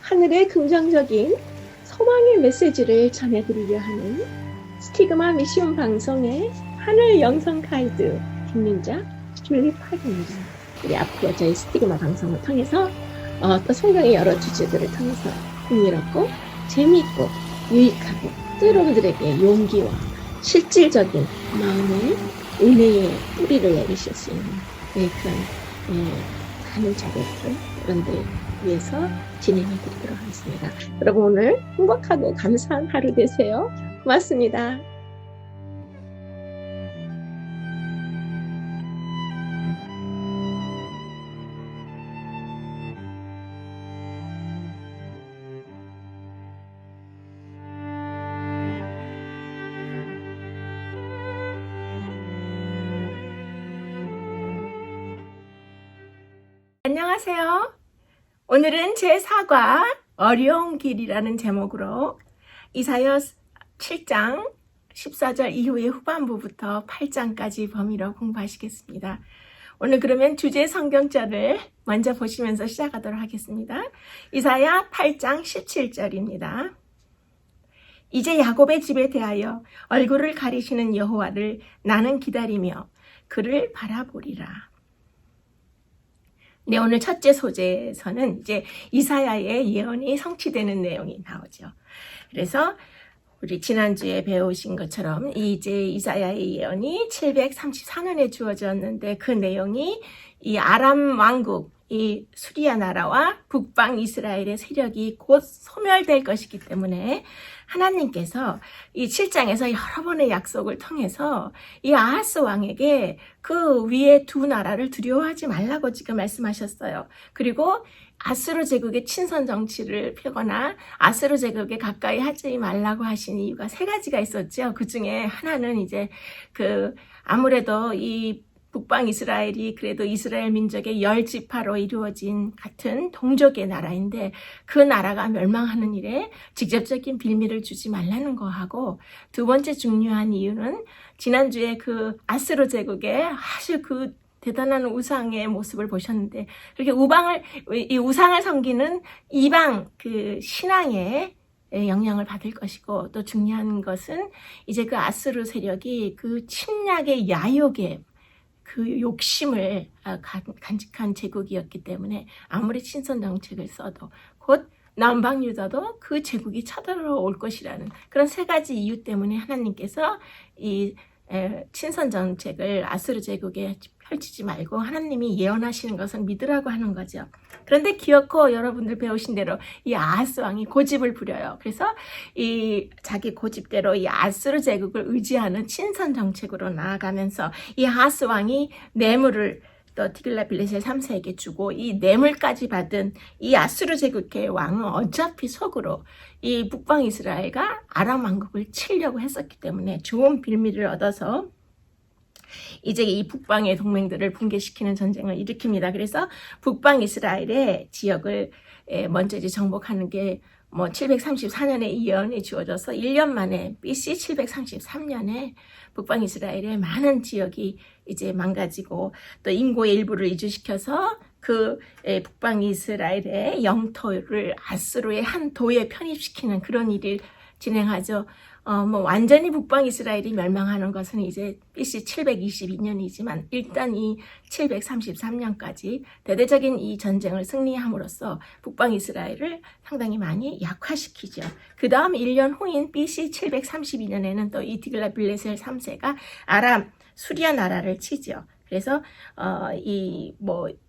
하늘의 긍정적인 소망의 메시지를 전해드리려 하는 스티그마 미션 방송의 하늘 영성 가이드 김민자 줄리파입니다. 우리 앞으로 저희 스티그마 방송을 통해서 또 성경의 여러 주제들을 통해서 흥미롭고 재미있고 유익하고 또 여러분들에게 용기와 실질적인 마음의 은혜의 뿌리를 내리실 수 있는 그런 하늘 자격을 여러분들 위해서 진행해 드리도록 하겠습니다. 여러분 오늘 행복하고 감사한 하루 되세요. 고맙습니다. 안녕하세요. 오늘은 제4과 어려운 길이라는 제목으로 이사야 7장 14절 이후의 후반부부터 8장까지 범위로 공부하시겠습니다. 오늘 그러면 주제 성경절을 먼저 보시면서 시작하도록 하겠습니다. 이사야 8장 17절입니다. 이제 야곱의 집에 대하여 얼굴을 가리시는 여호와를 나는 기다리며 그를 바라보리라. 네, 오늘 첫째 소재에서는 이제 이사야의 예언이 성취되는 내용이 나오죠. 그래서 우리 지난주에 배우신 것처럼 이제 이사야의 예언이 734년에 주어졌는데 그 내용이 이 아람 왕국, 이 수리아 나라와 북방 이스라엘의 세력이 곧 소멸될 것이기 때문에 하나님께서 이 7장에서 여러 번의 약속을 통해서 이 아하스 왕에게 그 위에 두 나라를 두려워하지 말라고 지금 말씀하셨어요. 그리고 아수르 제국의 친선 정치를 펴거나 아수르 제국에 가까이 하지 말라고 하신 이유가 세 가지가 있었죠. 그 중에 하나는 이제 아무래도 이 북방 이스라엘이 그래도 이스라엘 민족의 10지파로 이루어진 같은 동족의 나라인데 그 나라가 멸망하는 일에 직접적인 빌미를 주지 말라는 거하고 두 번째 중요한 이유는 지난주에 그 아스로 제국의 아주 그 대단한 우상의 모습을 보셨는데 그렇게 이 우상을 섬기는 이방 그 신앙에 영향을 받을 것이고 또 중요한 것은 이제 그 아스루 세력이 그 침략의 야욕에 그 욕심을 간직한 제국이었기 때문에 아무리 친선 정책을 써도 곧 남방 유다도 그 제국이 쳐들어올 것이라는 그런 세 가지 이유 때문에 하나님께서 이 친선 정책을 아수르 제국에 펼치지 말고 하나님이 예언하시는 것은 믿으라고 하는 거죠. 그런데 기어코 여러분들 배우신 대로 이 아하스 왕이 고집을 부려요. 그래서 이 자기 고집대로 이 아수르 제국을 의지하는 친선 정책으로 나아가면서 이 아하스 왕이 뇌물을 또 디글라빌레셀 3세에게 주고 이 뇌물까지 받은 이 아수르 제국의 왕은 어차피 속으로 이 북방 이스라엘과 아람 왕국을 치려고 했었기 때문에 좋은 빌미를 얻어서 이제 이 북방의 동맹들을 붕괴시키는 전쟁을 일으킵니다. 그래서 북방 이스라엘의 지역을 먼저 이제 정복하는 게 734년에 이 예언이 주어져서 1년 만에 BC 733년에 북방 이스라엘의 많은 지역이 이제 망가지고 또 인구의 일부를 이주시켜서 그 북방 이스라엘의 영토를 아수르의 한 도에 편입시키는 그런 일을 진행하죠. 완전히 북방 이스라엘이 멸망하는 것은 이제 BC 722년이지만 일단 이 733년까지 대대적인 이 전쟁을 승리함으로써 북방 이스라엘을 상당히 많이 약화시키죠. 그 다음 1년 후인 BC 732년에는 또 이 디글라빌레셀 3세가 아람, 수리아 나라를 치죠. 그래서 1,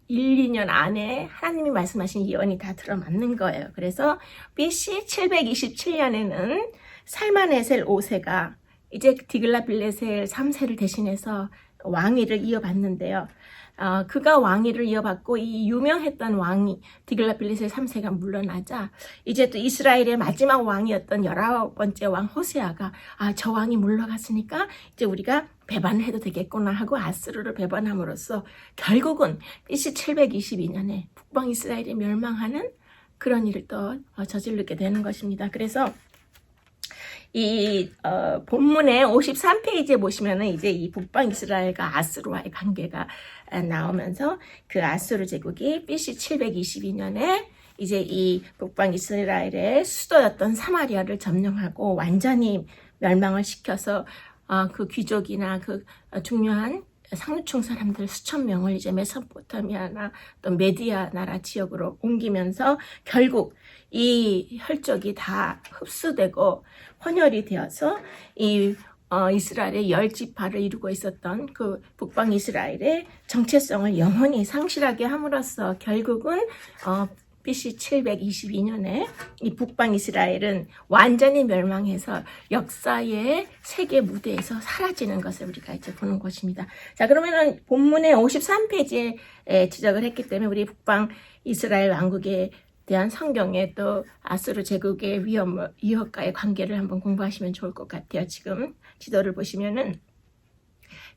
2년 안에 하나님이 말씀하신 예언이 다 들어맞는 거예요. 그래서 BC 727년에는 살마네셀 5세가 이제 디글라빌레셀 3세를 대신해서 왕위를 이어받는데요. 그가 왕위를 이어받고 이 유명했던 왕이 디글라빌레셀 3세가 물러나자 이제 또 이스라엘의 마지막 왕이었던 19번째 왕 호세아가 저 왕이 물러갔으니까 이제 우리가 배반을 해도 되겠구나 하고 아스루를 배반함으로써 결국은 BC 722년에 북방 이스라엘이 멸망하는 그런 일을 또 저지르게 되는 것입니다. 그래서 이 본문의 53페이지에 보시면은 이제 이 북방 이스라엘과 아수르와의 관계가 나오면서 그 아수르 제국이 BC 722년에 이제 이 북방 이스라엘의 수도였던 사마리아를 점령하고 완전히 멸망을 시켜서 그 귀족이나 그 중요한 상류층 사람들 수천 명을 이제 메소포타미아나 또 메디아 나라 지역으로 옮기면서 결국 이 혈족이 다 흡수되고 혼혈이 되어서 이 이스라엘의 10지파를 이루고 있었던 그 북방 이스라엘의 정체성을 영원히 상실하게 함으로써 결국은 BC 722년에 이 북방 이스라엘은 완전히 멸망해서 역사의 세계 무대에서 사라지는 것을 우리가 이제 보는 것입니다. 자, 그러면은 본문의 53페이지에 지적을 했기 때문에 우리 북방 이스라엘 왕국에 대한 성경의 또 아수르 제국의 위협과의 관계를 한번 공부하시면 좋을 것 같아요. 지금 지도를 보시면은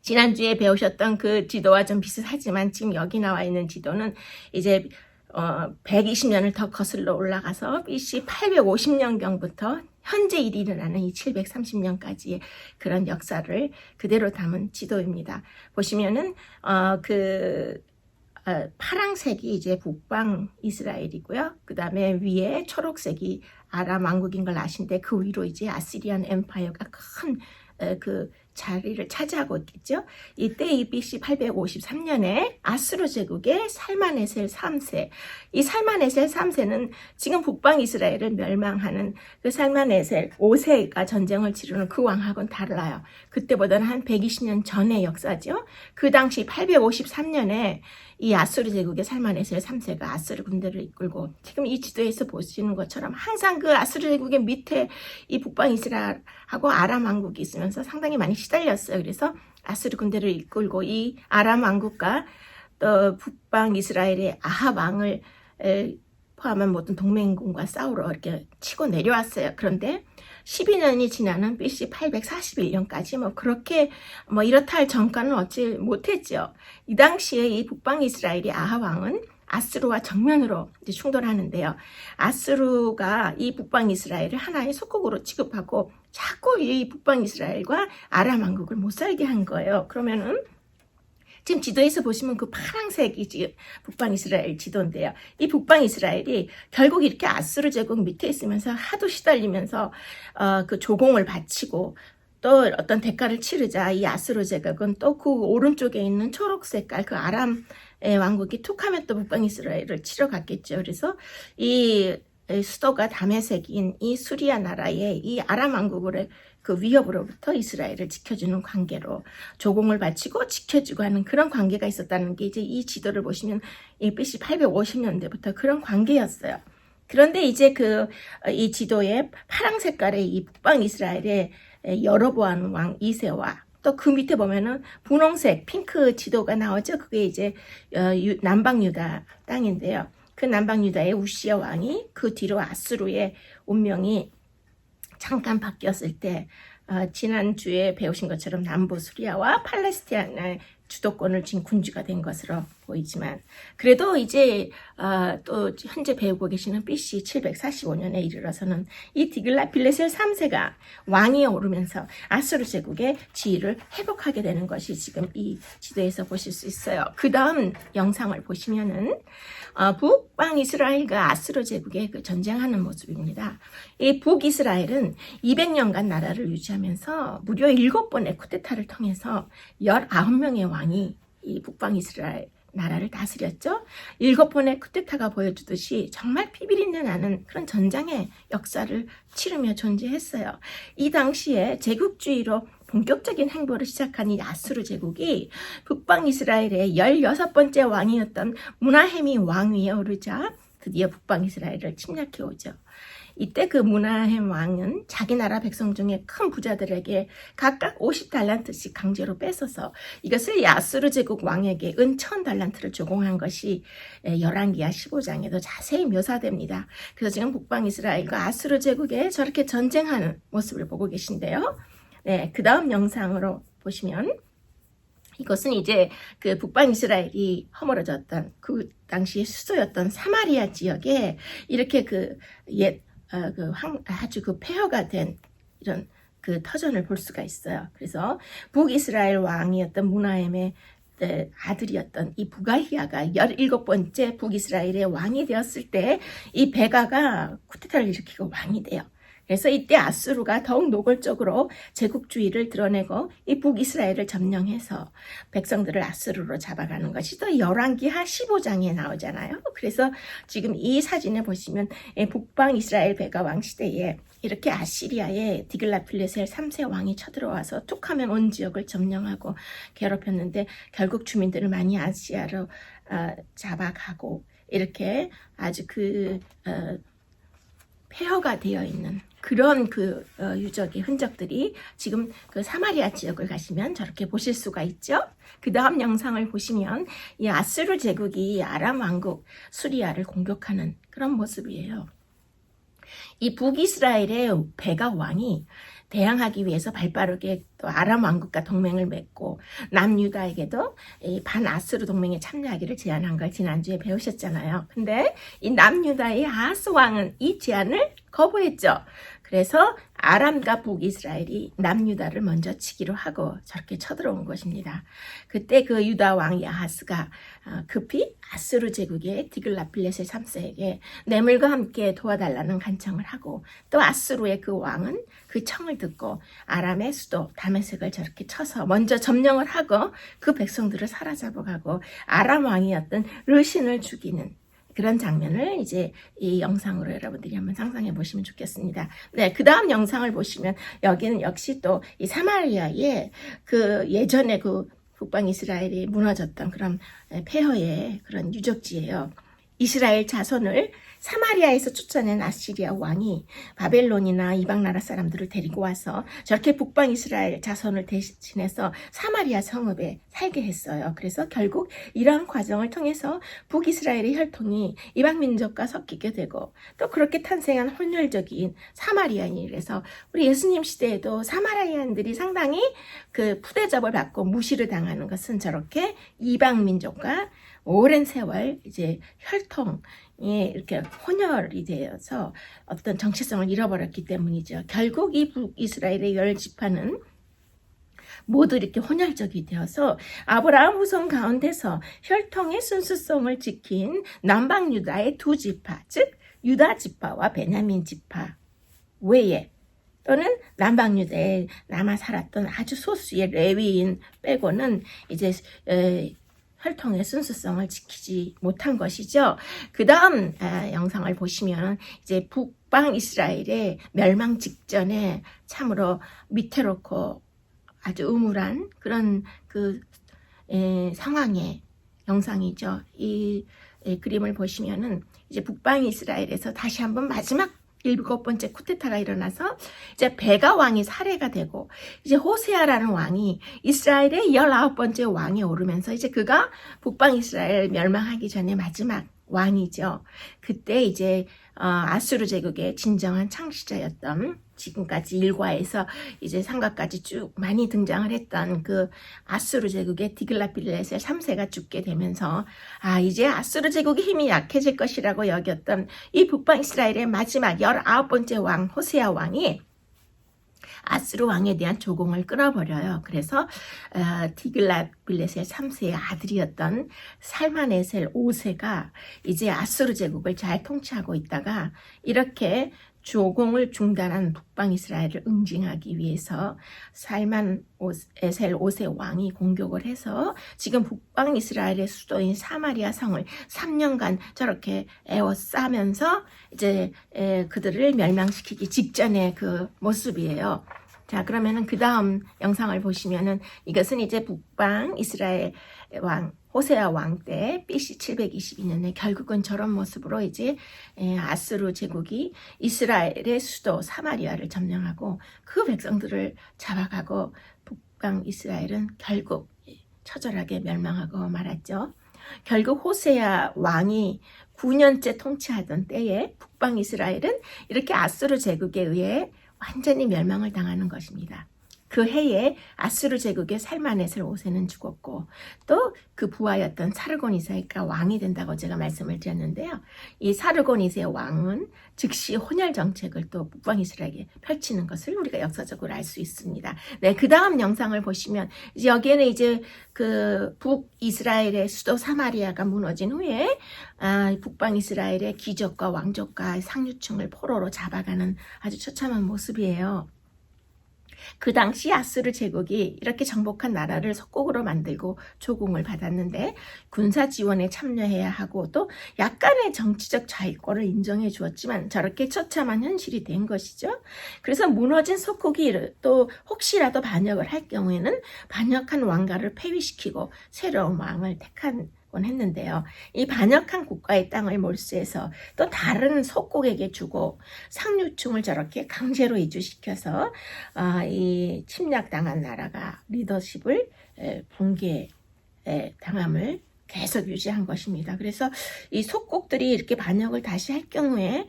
지난주에 배우셨던 그 지도와 좀 비슷하지만 지금 여기 나와 있는 지도는 이제 120년을 더 거슬러 올라가서 BC 850년경부터 현재 일이 일어나는 이 730년까지의 그런 역사를 그대로 담은 지도입니다. 보시면은 파랑색이 이제 북방 이스라엘이고요. 그 다음에 위에 초록색이 아람 왕국인 걸 아신데 그 위로 이제 아시리안 엠파이어가 큰 그 자리를 차지하고 있겠죠. 이때 이 BC 853년에 아수르 제국의 살마네셀 3세, 이 살마네셀 3세는 지금 북방 이스라엘을 멸망하는 그 살마네셀 5세가 전쟁을 치르는 그 왕하고는 달라요. 그때보다는 한 120년 전의 역사죠. 그 당시 853년에 이 아수르 제국의 살마네셀 3세가 아수르 군대를 이끌고 지금 이 지도에서 보시는 것처럼 항상 그 아수르 제국의 밑에 이 북방 이스라엘하고 아람 왕국이 있으면서 상당히 많이 시달렸어요. 그래서 아수르 군대를 이끌고 이 아람 왕국과 또 북방 이스라엘의 아합 왕을 포함한 모든 동맹군과 싸우러 이렇게 치고 내려왔어요. 그런데 12년이 지나는 BC 841년까지 그렇게 이렇다 할 전과는 얻지 못했죠. 이 당시에 이 북방 이스라엘의 아합 왕은 아수르와 정면으로 이제 충돌하는데요. 아수르가 이 북방 이스라엘을 하나의 속국으로 취급하고 자꾸 이 북방 이스라엘과 아람 왕국을 못 살게 한 거예요. 그러면은 지금 지도에서 보시면 그 파란색이 지금 북방 이스라엘 지도인데요. 이 북방 이스라엘이 결국 이렇게 아수르 제국 밑에 있으면서 하도 시달리면서 그 조공을 바치고 또 어떤 대가를 치르자 이 아수르 제국은 또 그 오른쪽에 있는 초록 색깔 그 아람 왕국이 툭하면 또 북방 이스라엘을 치러 갔겠죠. 그래서 이 수도가 다메섹인 이 수리아 나라의 이 아람 왕국을 그 위협으로부터 이스라엘을 지켜주는 관계로 조공을 바치고 지켜주고 하는 그런 관계가 있었다는 게 이제 이 지도를 보시면 이 BC 850년대부터 그런 관계였어요. 그런데 이제 이 지도에 파랑 색깔의 이 북방 이스라엘의 여로보암 왕 2세와 또 그 밑에 보면은 분홍색 핑크 지도가 나오죠. 그게 이제 남방 유다 땅인데요. 그 남방 유다의 우시아 왕이 그 뒤로 아수르의 운명이 잠깐 바뀌었을 때 지난주에 배우신 것처럼 남부 수리아와 팔레스타인의 주도권을 쥔 군주가 된 것으로 보이지만 그래도 이제 또 현재 배우고 계시는 BC 745년에 이르러서는 이 디글라필레셀 3세가 왕위에 오르면서 아수르 제국의 지위를 회복하게 되는 것이 지금 이 지도에서 보실 수 있어요. 그 다음 영상을 보시면은 북방 이스라엘과 아수르 제국의 그 전쟁하는 모습입니다. 이 북이스라엘은 200년간 나라를 유지하면서 무려 7번의 쿠데타를 통해서 19명의 왕이 이 북방 이스라엘 나라를 다스렸죠. 7번의 쿠데타가 보여주듯이 정말 피비린내 나는 그런 전쟁의 역사를 치르며 존재했어요. 이 당시에 제국주의로 본격적인 행보를 시작한 이 아수르 제국이 북방 이스라엘의 16번째 왕이었던 무나헤미 왕위에 오르자 드디어 북방 이스라엘을 침략해 오죠. 이때 그 무나헴 왕은 자기 나라 백성 중에 큰 부자들에게 각각 50달란트씩 강제로 뺏어서 이것을 아수르 제국 왕에게 은 1000달란트를 조공한 것이 열왕기하 15장에도 자세히 묘사됩니다. 그래서 지금 북방 이스라엘과 아수르 제국에 저렇게 전쟁하는 모습을 보고 계신데요. 네, 그 다음 영상으로 보시면 이것은 이제 그 북방 이스라엘이 허물어졌던 그 당시의 수도였던 사마리아 지역에 이렇게 아주 폐허가 된 이런 그 터전을 볼 수가 있어요. 그래서 북이스라엘 왕이었던 무나헴의 아들이었던 이 부가히야가 17번째 북이스라엘의 왕이 되었을 때 이 베가가 쿠데타를 일으키고 왕이 돼요. 그래서 이때 아수르가 더욱 노골적으로 제국주의를 드러내고 이 북이스라엘을 점령해서 백성들을 아수르로 잡아가는 것이 또 열왕기하 15장에 나오잖아요. 그래서 지금 이 사진을 보시면 북방 이스라엘 베가 왕 시대에 이렇게 아시리아의 디글라필레셀 3세 왕이 쳐들어와서 툭하면 온 지역을 점령하고 괴롭혔는데 결국 주민들을 많이 아시아로 잡아가고 이렇게 아주 폐허가 되어 있는 그런 유적의 흔적들이 지금 그 사마리아 지역을 가시면 저렇게 보실 수가 있죠. 그 다음 영상을 보시면 이 아수르 제국이 아람 왕국 수리아를 공격하는 그런 모습이에요. 이 북이스라엘의 베가 왕이 대항하기 위해서 발빠르게 또 아람 왕국과 동맹을 맺고 남유다에게도 이 반아수르 동맹에 참여하기를 제안한 걸 지난주에 배우셨잖아요. 근데 이 남유다의 아하스 왕은 이 제안을 거부했죠. 그래서 아람과 북이스라엘이 남유다를 먼저 치기로 하고 저렇게 쳐들어온 것입니다. 그때 그 유다 왕 야하스가 급히 아수르 제국의 디글라필레셀 3세에게 뇌물과 함께 도와달라는 간청을 하고 또 아수르의 그 왕은 그 청을 듣고 아람의 수도 다메섹을 저렇게 쳐서 먼저 점령을 하고 그 백성들을 사로잡아가고 아람 왕이었던 르신을 죽이는 그런 장면을 이제 이 영상으로 여러분들이 한번 상상해 보시면 좋겠습니다. 네, 그 다음 영상을 보시면 여기는 역시 또 이 사마리아의 그 예전에 그 북방 이스라엘이 무너졌던 그런 폐허의 그런 유적지예요. 이스라엘 자손을 사마리아에서 쫓아낸 아시리아 왕이 바벨론이나 이방 나라 사람들을 데리고 와서 저렇게 북방 이스라엘 자손을 대신해서 사마리아 성읍에 살게 했어요. 그래서 결국 이러한 과정을 통해서 북이스라엘의 혈통이 이방 민족과 섞이게 되고 또 그렇게 탄생한 혼혈적인 사마리아인이라서 우리 예수님 시대에도 사마리아인들이 상당히 그 푸대접을 받고 무시를 당하는 것은 저렇게 이방 민족과 오랜 세월 이제 혈통이 이렇게 혼혈이 되어서 어떤 정체성을 잃어버렸기 때문이죠. 결국 이 북이스라엘의 10지파는 모두 이렇게 혼혈적이 되어서 아브라함 후손 가운데서 혈통의 순수성을 지킨 남방 유다의 2지파, 즉 유다 지파와 베냐민 지파 외에 또는 남방 유다에 남아 살았던 아주 소수의 레위인 빼고는 이제 혈통의 순수성을 지키지 못한 것이죠. 그 다음 영상을 보시면 이제 북방 이스라엘의 멸망 직전에 참으로 위태롭고 아주 음울한 그런 상황의 영상이죠. 이 그림을 보시면은 이제 북방 이스라엘에서 다시 한번 마지막 7번째 쿠데타가 일어나서 이제 베가 왕이 살해가 되고 이제 호세아라는 왕이 이스라엘의 19번째 왕에 오르면서 이제 그가 북방 이스라엘 멸망하기 전에 마지막 왕이죠. 그때 이제 아수르 제국의 진정한 창시자였던 지금까지 일과에서 이제 상가까지 쭉 많이 등장을 했던 그 아수르 제국의 디글라필레셀 3세가 죽게 되면서 이제 아수르 제국의 힘이 약해질 것이라고 여겼던 이 북방 이스라엘의 마지막 19번째 왕 호세아 왕이 아수르 왕에 대한 조공을 끊어버려요. 그래서 디글라필레셀 3세의 아들이었던 살마네셀 5세가 이제 아수르 제국을 잘 통치하고 있다가 이렇게 조공을 중단한 북방 이스라엘을 응징하기 위해서 살만에셀 5세 왕이 공격을 해서 지금 북방 이스라엘의 수도인 사마리아 성을 3년간 저렇게 에워싸면서 이제 그들을 멸망시키기 직전의 그 모습이에요. 자, 그러면은 그 다음 영상을 보시면은 이것은 이제 북방 이스라엘 왕 호세아 왕 때 BC 722년에 결국은 저런 모습으로 이제 아수르 제국이 이스라엘의 수도 사마리아를 점령하고 그 백성들을 잡아가고 북방 이스라엘은 결국 처절하게 멸망하고 말았죠. 결국 호세아 왕이 9년째 통치하던 때에 북방 이스라엘은 이렇게 아수르 제국에 의해 완전히 멸망을 당하는 것입니다. 그 해에 아수르 제국의 살마넷을 5세는 죽었고 또 그 부하였던 사르곤 2세가 왕이 된다고 제가 말씀을 드렸는데요. 이 사르곤 2세 왕은 즉시 혼혈 정책을 또 북방 이스라엘에게 펼치는 것을 우리가 역사적으로 알 수 있습니다. 네, 그 다음 영상을 보시면 여기에는 이제 그 북이스라엘의 수도 사마리아가 무너진 후에 북방 이스라엘의 귀족과 왕족과 상류층을 포로로 잡아가는 아주 처참한 모습이에요. 그 당시 아수르 제국이 이렇게 정복한 나라를 속국으로 만들고 조공을 받았는데 군사 지원에 참여해야 하고 또 약간의 정치적 자위권을 인정해 주었지만 저렇게 처참한 현실이 된 것이죠. 그래서 무너진 속국이 또 혹시라도 반역을 할 경우에는 반역한 왕가를 폐위시키고 새로운 왕을 택한 했는데요. 이 반역한 국가의 땅을 몰수해서 또 다른 속국에게 주고 상류층을 저렇게 강제로 이주시켜서 이 침략당한 나라가 리더십을 붕괴 당함을 계속 유지한 것입니다. 그래서 이 속국들이 이렇게 반역을 다시 할 경우에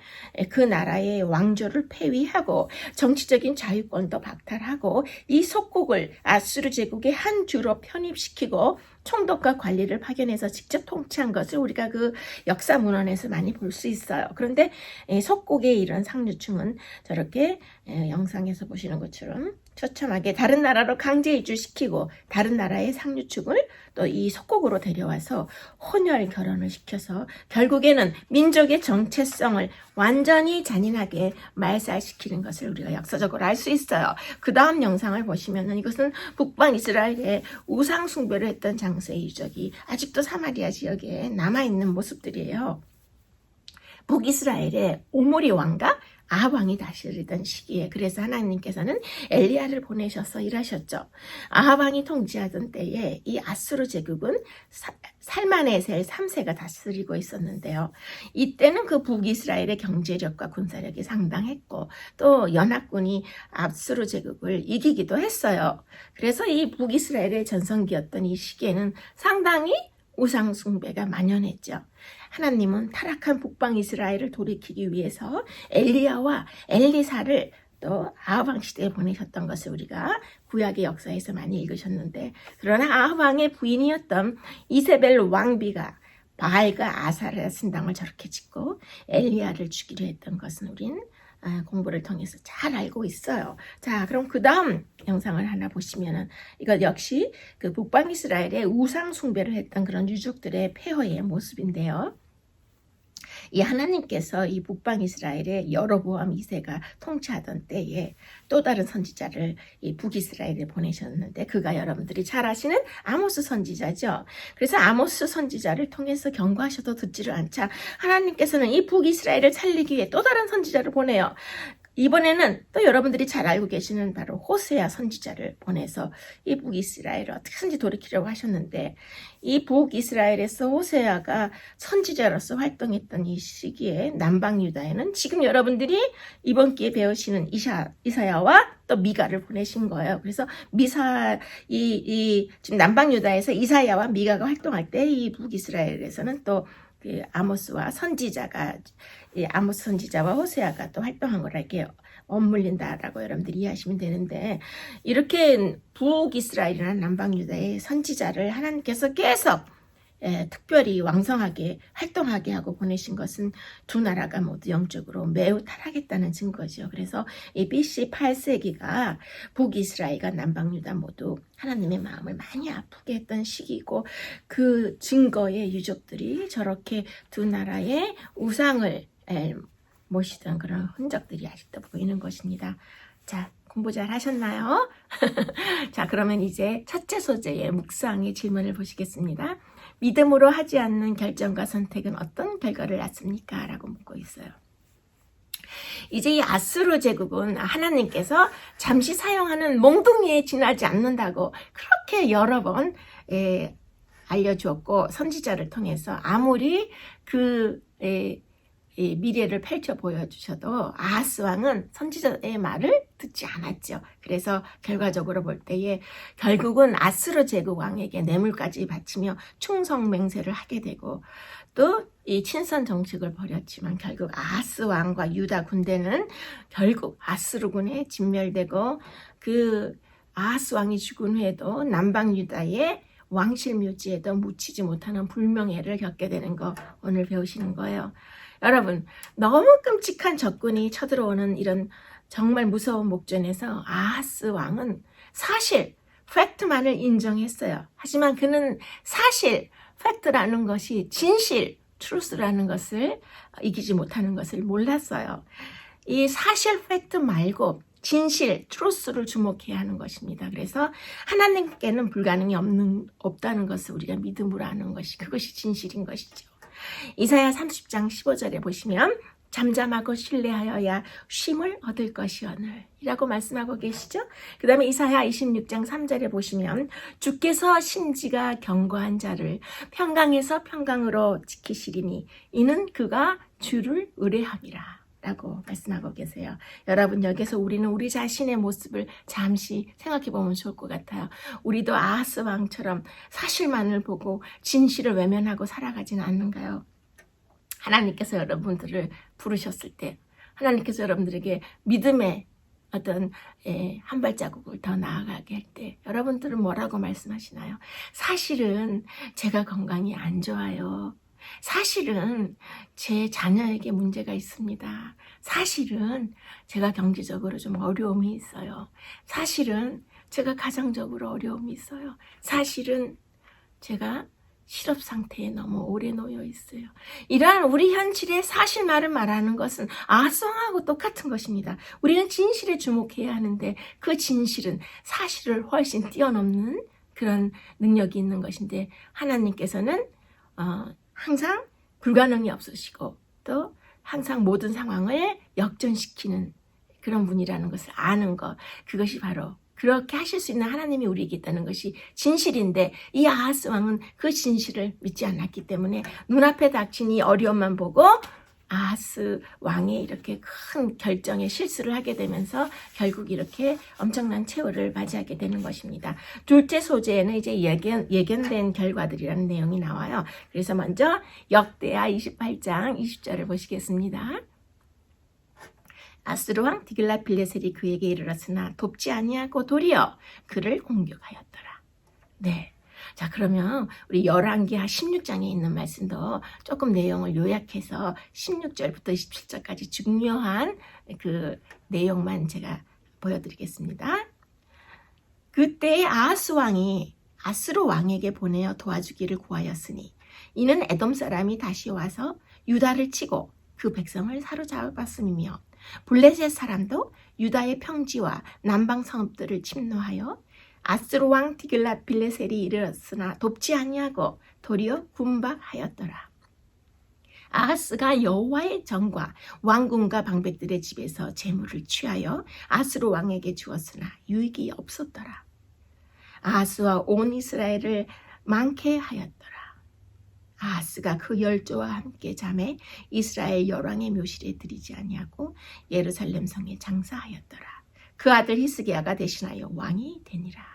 그 나라의 왕조를 폐위하고 정치적인 자유권도 박탈하고 이 속국을 아수르 제국의 한 주로 편입시키고 총독과 관리를 파견해서 직접 통치한 것을 우리가 그 역사 문헌에서 많이 볼 수 있어요. 그런데 속국의 이런 상류층은 저렇게 영상에서 보시는 것처럼 처참하게 다른 나라로 강제 이주시키고 다른 나라의 상류층을 또 이 속국으로 데려와서 혼혈 결혼을 시켜서 결국에는 민족의 정체성을 완전히 잔인하게 말살시키는 것을 우리가 역사적으로 알 수 있어요. 그 다음 영상을 보시면은 이것은 북방 이스라엘의 우상 숭배를 했던 장세의 유적이 아직도 사마리아 지역에 남아있는 모습들이에요. 북이스라엘의 오므리 왕과 아합 왕이 다스리던 시기에 그래서 하나님께서는 엘리야를 보내셔서 일하셨죠. 아합 왕이 통치하던 때에 이 아수르 제국은 살마네셀 3세가 다스리고 있었는데요. 이때는 그 북이스라엘의 경제력과 군사력이 상당했고 또 연합군이 아수르 제국을 이기기도 했어요. 그래서 이 북이스라엘의 전성기였던 이 시기에는 상당히 우상 숭배가 만연했죠. 하나님은 타락한 북방 이스라엘을 돌이키기 위해서 엘리야와 엘리사를 또 아합 왕 시대에 보내셨던 것을 우리가 구약의 역사에서 많이 읽으셨는데 그러나 아합 왕의 부인이었던 이세벨 왕비가 바알과 아사랴 신당을 저렇게 짓고 엘리야를 죽이려 했던 것은 우린 공부를 통해서 잘 알고 있어요. 자, 그럼 그 다음 영상을 하나 보시면은 이것 역시 그 북방 이스라엘의 우상 숭배를 했던 그런 유족들의 폐허의 모습인데요. 이 하나님께서 이 북방 이스라엘의 여로보암 2세가 통치하던 때에 또 다른 선지자를 이 북이스라엘에 보내셨는데 그가 여러분들이 잘 아시는 아모스 선지자죠. 그래서 아모스 선지자를 통해서 경고하셔도 듣지를 않자 하나님께서는 이 북이스라엘을 살리기 위해 또 다른 선지자를 보내요. 이번에는 또 여러분들이 잘 알고 계시는 바로 호세아 선지자를 보내서 이 북이스라엘을 어떻게든지 돌이키려고 하셨는데 이 북이스라엘에서 호세아가 선지자로서 활동했던 이 시기에 남방 유다에는 지금 여러분들이 이번 기회에 배우시는 이사야와 또 미가를 보내신 거예요. 그래서 지금 남방 유다에서 이사야와 미가가 활동할 때 이 북이스라엘에서는 또 그 아모스와 선지자가 아모스 선지자와 호세아가 또 활동한 거라 이렇게 엇물린다라고 여러분들이 이해하시면 되는데 이렇게 북이스라엘이나 남방유다의 선지자를 하나님께서 계속 특별히 왕성하게 활동하게 하고 보내신 것은 두 나라가 모두 영적으로 매우 타락했다는 증거죠. 그래서 이 BC 8세기가 북이스라엘과 남방유다 모두 하나님의 마음을 많이 아프게 했던 시기고 그 증거의 유족들이 저렇게 두 나라의 우상을 모시던 그런 흔적들이 아직도 보이는 것입니다. 자, 공부 잘 하셨나요? 자, 그러면 이제 첫째 소재의 묵상의 질문을 보시겠습니다. 믿음으로 하지 않는 결정과 선택은 어떤 결과를 낳습니까? 라고 묻고 있어요. 이제 이 아수르 제국은 하나님께서 잠시 사용하는 몽둥이에 지나지 않는다고 그렇게 여러 번 알려주었고 선지자를 통해서 아무리 이 미래를 펼쳐 보여주셔도 아하스 왕은 선지자의 말을 듣지 않았죠. 그래서 결과적으로 볼 때에 결국은 아수르 제국 왕에게 뇌물까지 바치며 충성 맹세를 하게 되고 또 이 친선 정책을 벌였지만 결국 아하스 왕과 유다 군대는 결국 아수르군에 진멸되고 그 아하스 왕이 죽은 후에도 남방 유다의 왕실 묘지에도 묻히지 못하는 불명예를 겪게 되는 거 오늘 배우시는 거예요. 여러분, 너무 끔찍한 적군이 쳐들어오는 이런 정말 무서운 목전에서 아하스 왕은 사실 팩트만을 인정했어요. 하지만 그는 사실 팩트라는 것이 진실 트루스라는 것을 이기지 못하는 것을 몰랐어요. 이 사실 팩트 말고 진실 트루스를 주목해야 하는 것입니다. 그래서 하나님께는 불가능이 없다는 것을 우리가 믿음으로 아는 것이 그것이 진실인 것이죠. 이사야 30장 15절에 보시면 잠잠하고 신뢰하여야 쉼을 얻을 것이오늘 이라고 말씀하고 계시죠. 그 다음에 이사야 26장 3절에 보시면 주께서 심지가 견고한 자를 평강에서 평강으로 지키시리니 이는 그가 주를 의뢰함이라 라고 말씀하고 계세요. 여러분, 여기서 우리는 우리 자신의 모습을 잠시 생각해 보면 좋을 것 같아요. 우리도 아하스 왕처럼 사실만을 보고 진실을 외면하고 살아가지는 않는가요? 하나님께서 여러분들을 부르셨을 때, 하나님께서 여러분들에게 믿음의 어떤 한 발자국을 더 나아가게 할 때 여러분들은 뭐라고 말씀하시나요? 사실은 제가 건강이 안 좋아요. 사실은 제 자녀에게 문제가 있습니다. 사실은 제가 경제적으로 좀 어려움이 있어요. 사실은 제가 가정적으로 어려움이 있어요. 사실은 제가 실업 상태에 너무 오래 놓여 있어요. 이러한 우리 현실의 사실만을 말하는 것은 아하스 왕하고 똑같은 것입니다. 우리는 진실에 주목해야 하는데 그 진실은 사실을 훨씬 뛰어넘는 그런 능력이 있는 것인데 하나님께서는 항상 불가능이 없으시고 또 항상 모든 상황을 역전시키는 그런 분이라는 것을 아는 것, 그것이 바로 그렇게 하실 수 있는 하나님이 우리에게 있다는 것이 진실인데 이 아하스 왕은 그 진실을 믿지 않았기 때문에 눈앞에 닥친 이 어려움만 보고 아하스 왕이 이렇게 큰 결정에 실수를 하게 되면서 결국 이렇게 엄청난 최후를 맞이하게 되는 것입니다. 둘째 소재에는 이제 예견된 결과들이라는 내용이 나와요. 그래서 먼저 역대하 28장 20절을 보시겠습니다. 아스루 왕 디글랏빌레셀이 그에게 이르렀으나 돕지 아니하고 도리어 그를 공격하였더라. 네. 자, 그러면 우리 열왕기하 16장에 있는 말씀도 조금 내용을 요약해서 16절부터 27절까지 중요한 그 내용만 제가 보여드리겠습니다. 그때 아하스 왕이 아스루 왕에게 보내어 도와주기를 구하였으니 이는 에돔 사람이 다시 와서 유다를 치고 그 백성을 사로잡았음이며 블레셋 사람도 유다의 평지와 남방 성읍들을 침노하여 아스루 왕 디글랏빌레셀이 이르렀으나 돕지 아니하고 도리어 군박하였더라. 아하스가 여호와의 전과 왕궁과 방백들의 집에서 재물을 취하여 아스루 왕에게 주었으나 유익이 없었더라. 아하스와 온 이스라엘을 많게 하였더라. 아하스가 그 열조와 함께 잠에 이스라엘 열왕의 묘실에 들이지 아니하고 예루살렘 성에 장사하였더라. 그 아들 히스기야가 대신하여 왕이 되니라.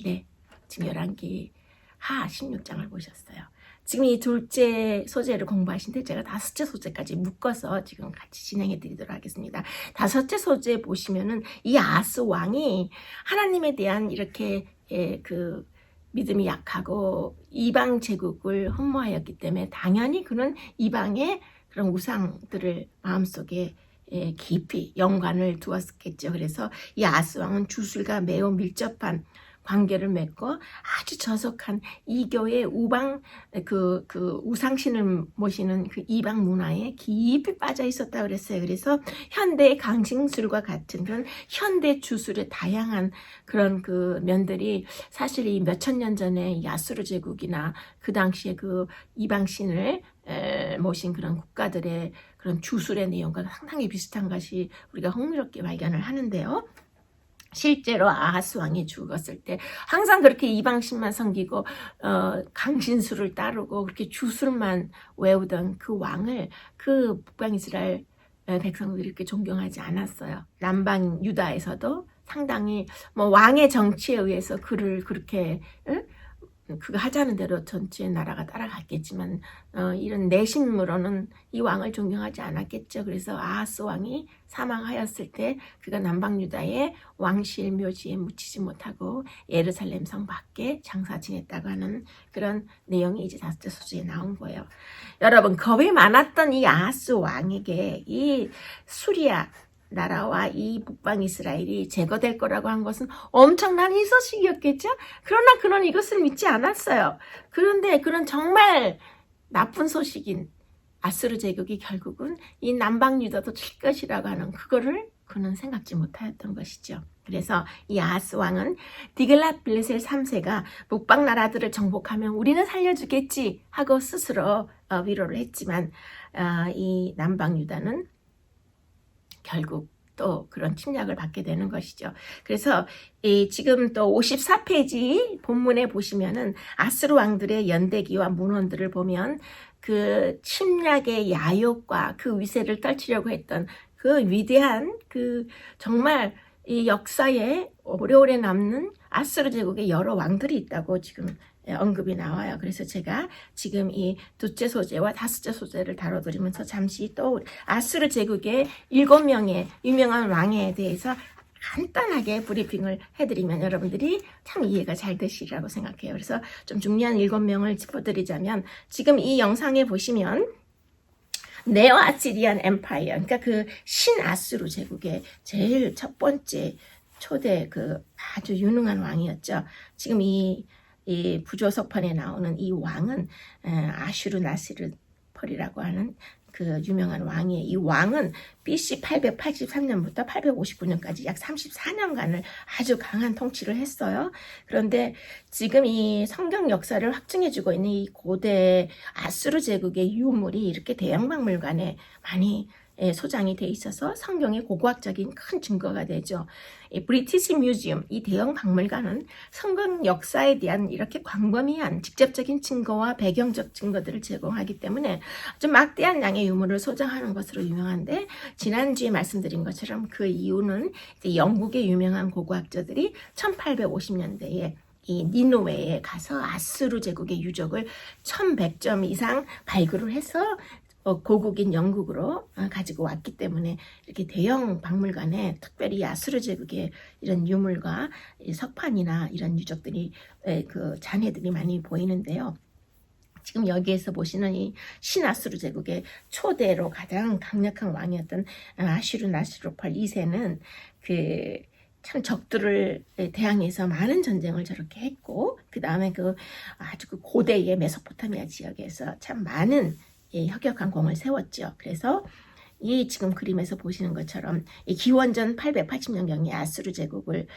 네, 지금 열왕기하 16장을 보셨어요. 지금 이 둘째 소재를 공부하신데 제가 다섯째 소재까지 묶어서 지금 같이 진행해 드리도록 하겠습니다. 다섯째 소재 보시면은 이 아하스 왕이 하나님에 대한 이렇게 그 믿음이 약하고 이방 제국을 흠모하였기 때문에 당연히 그는 이방의 그런 우상들을 마음속에 깊이 연관을 두었겠죠. 그래서 이 아하스 왕은 주술과 매우 밀접한 관계를 맺고 아주 저속한 이교의 우방 그 우상신을 모시는 그 이방 문화에 깊이 빠져 있었다 그랬어요. 그래서 현대의 강신술과 같은 그런 현대 주술의 다양한 그런 그 면들이 사실 이 몇천 년 전에 야수르 제국이나 그 당시에 그 이방신을 모신 그런 국가들의 그런 주술의 내용과 상당히 비슷한 것이 우리가 흥미롭게 발견을 하는데요. 실제로 아하스 왕이 죽었을 때 항상 그렇게 이방신만 섬기고 강신술을 따르고 그렇게 주술만 외우던 그 왕을 그 북방 이스라엘 백성들이 이렇게 존경하지 않았어요. 남방 유다에서도 상당히 뭐 왕의 정치에 의해서 그를 그렇게 그가 하자는 대로 전체 나라가 따라갔겠지만 이런 내심으로는 이 왕을 존경하지 않았겠죠. 그래서 아하스 왕이 사망하였을 때 그가 남방 유다의 왕실 묘지에 묻히지 못하고 예루살렘 성 밖에 장사 지냈다고 하는 그런 내용이 이제 다섯째 소주에 나온 거예요. 여러분, 겁이 많았던 이 아하스 왕에게 이 수리아 나라와 이 북방 이스라엘이 제거될 거라고 한 것은 엄청난 희소식이었겠죠? 그러나 그는 이것을 믿지 않았어요. 그런데 그런 정말 나쁜 소식인 아수르 제국이 결국은 이 남방 유다도 칠 것이라고 하는 그거를 그는 생각지 못하였던 것이죠. 그래서 이 아하스 왕은 디글랏 빌레셀 3세가 북방 나라들을 정복하면 우리는 살려주겠지 하고 스스로 위로를 했지만 이 남방 유다는 결국 또 그런 침략을 받게 되는 것이죠. 그래서 지금 또 54페이지 본문에 보시면은 아수르 왕들의 연대기와 문헌들을 보면 그 침략의 야욕과 그 위세를 떨치려고 했던 그 위대한 그 정말 이 역사에 오래오래 남는 아수르 제국의 여러 왕들이 있다고 지금 언급이 나와요. 그래서 제가 지금 이 둘째 소재와 다섯째 소재를 다뤄드리면서 잠시 또 아수르 제국의 7명의 유명한 왕에 대해서 간단하게 브리핑을 해드리면 여러분들이 참 이해가 잘 되시리라고 생각해요. 그래서 좀 중요한 7명을 짚어드리자면 지금 이 영상에 보시면 네오 아시리안 엠파이어, 그러니까 그 신아수르 제국의 제일 첫 번째 초대 그 아주 유능한 왕이었죠. 지금 이 부조석판에 나오는 이 왕은 아슈르나스르펄이라고 하는 그 유명한 왕이에요. 이 왕은 BC 883년부터 859년까지 약 34년간을 아주 강한 통치를 했어요. 그런데 지금 이 성경 역사를 확증해주고 있는 이 고대 아수르 제국의 유물이 이렇게 대형박물관에 많이 소장이 돼 있어서 성경의 고고학적인 큰 증거가 되죠. 이 브리티시 뮤지엄, 이 대형 박물관은 성경 역사에 대한 이렇게 광범위한 직접적인 증거와 배경적 증거들을 제공하기 때문에 아주 막대한 양의 유물을 소장하는 것으로 유명한데, 지난주에 말씀드린 것처럼 그 이유는 이제 영국의 유명한 고고학자들이 1850년대에 이 니누웨에 가서 아수르 제국의 유적을 1100점 이상 발굴을 해서 고국인 영국으로 가지고 왔기 때문에 이렇게 대형 박물관에 특별히 아수르 제국의 이런 유물과 석판이나 이런 유적들이 그 잔해들이 많이 보이는데요. 지금 여기에서 보시는 이 신아수르 제국의 초대로 가장 강력한 왕이었던 아슈르나스르펄 2세는 그 참 적들을 대항해서 많은 전쟁을 저렇게 했고, 그 다음에 그 아주 그 고대의 메소포타미아 지역에서 참 많은 혁혁한 공을 세웠죠. 그래서 이 지금 그림에서 보시는 것처럼 이 기원전 880년경의 아수르 제국을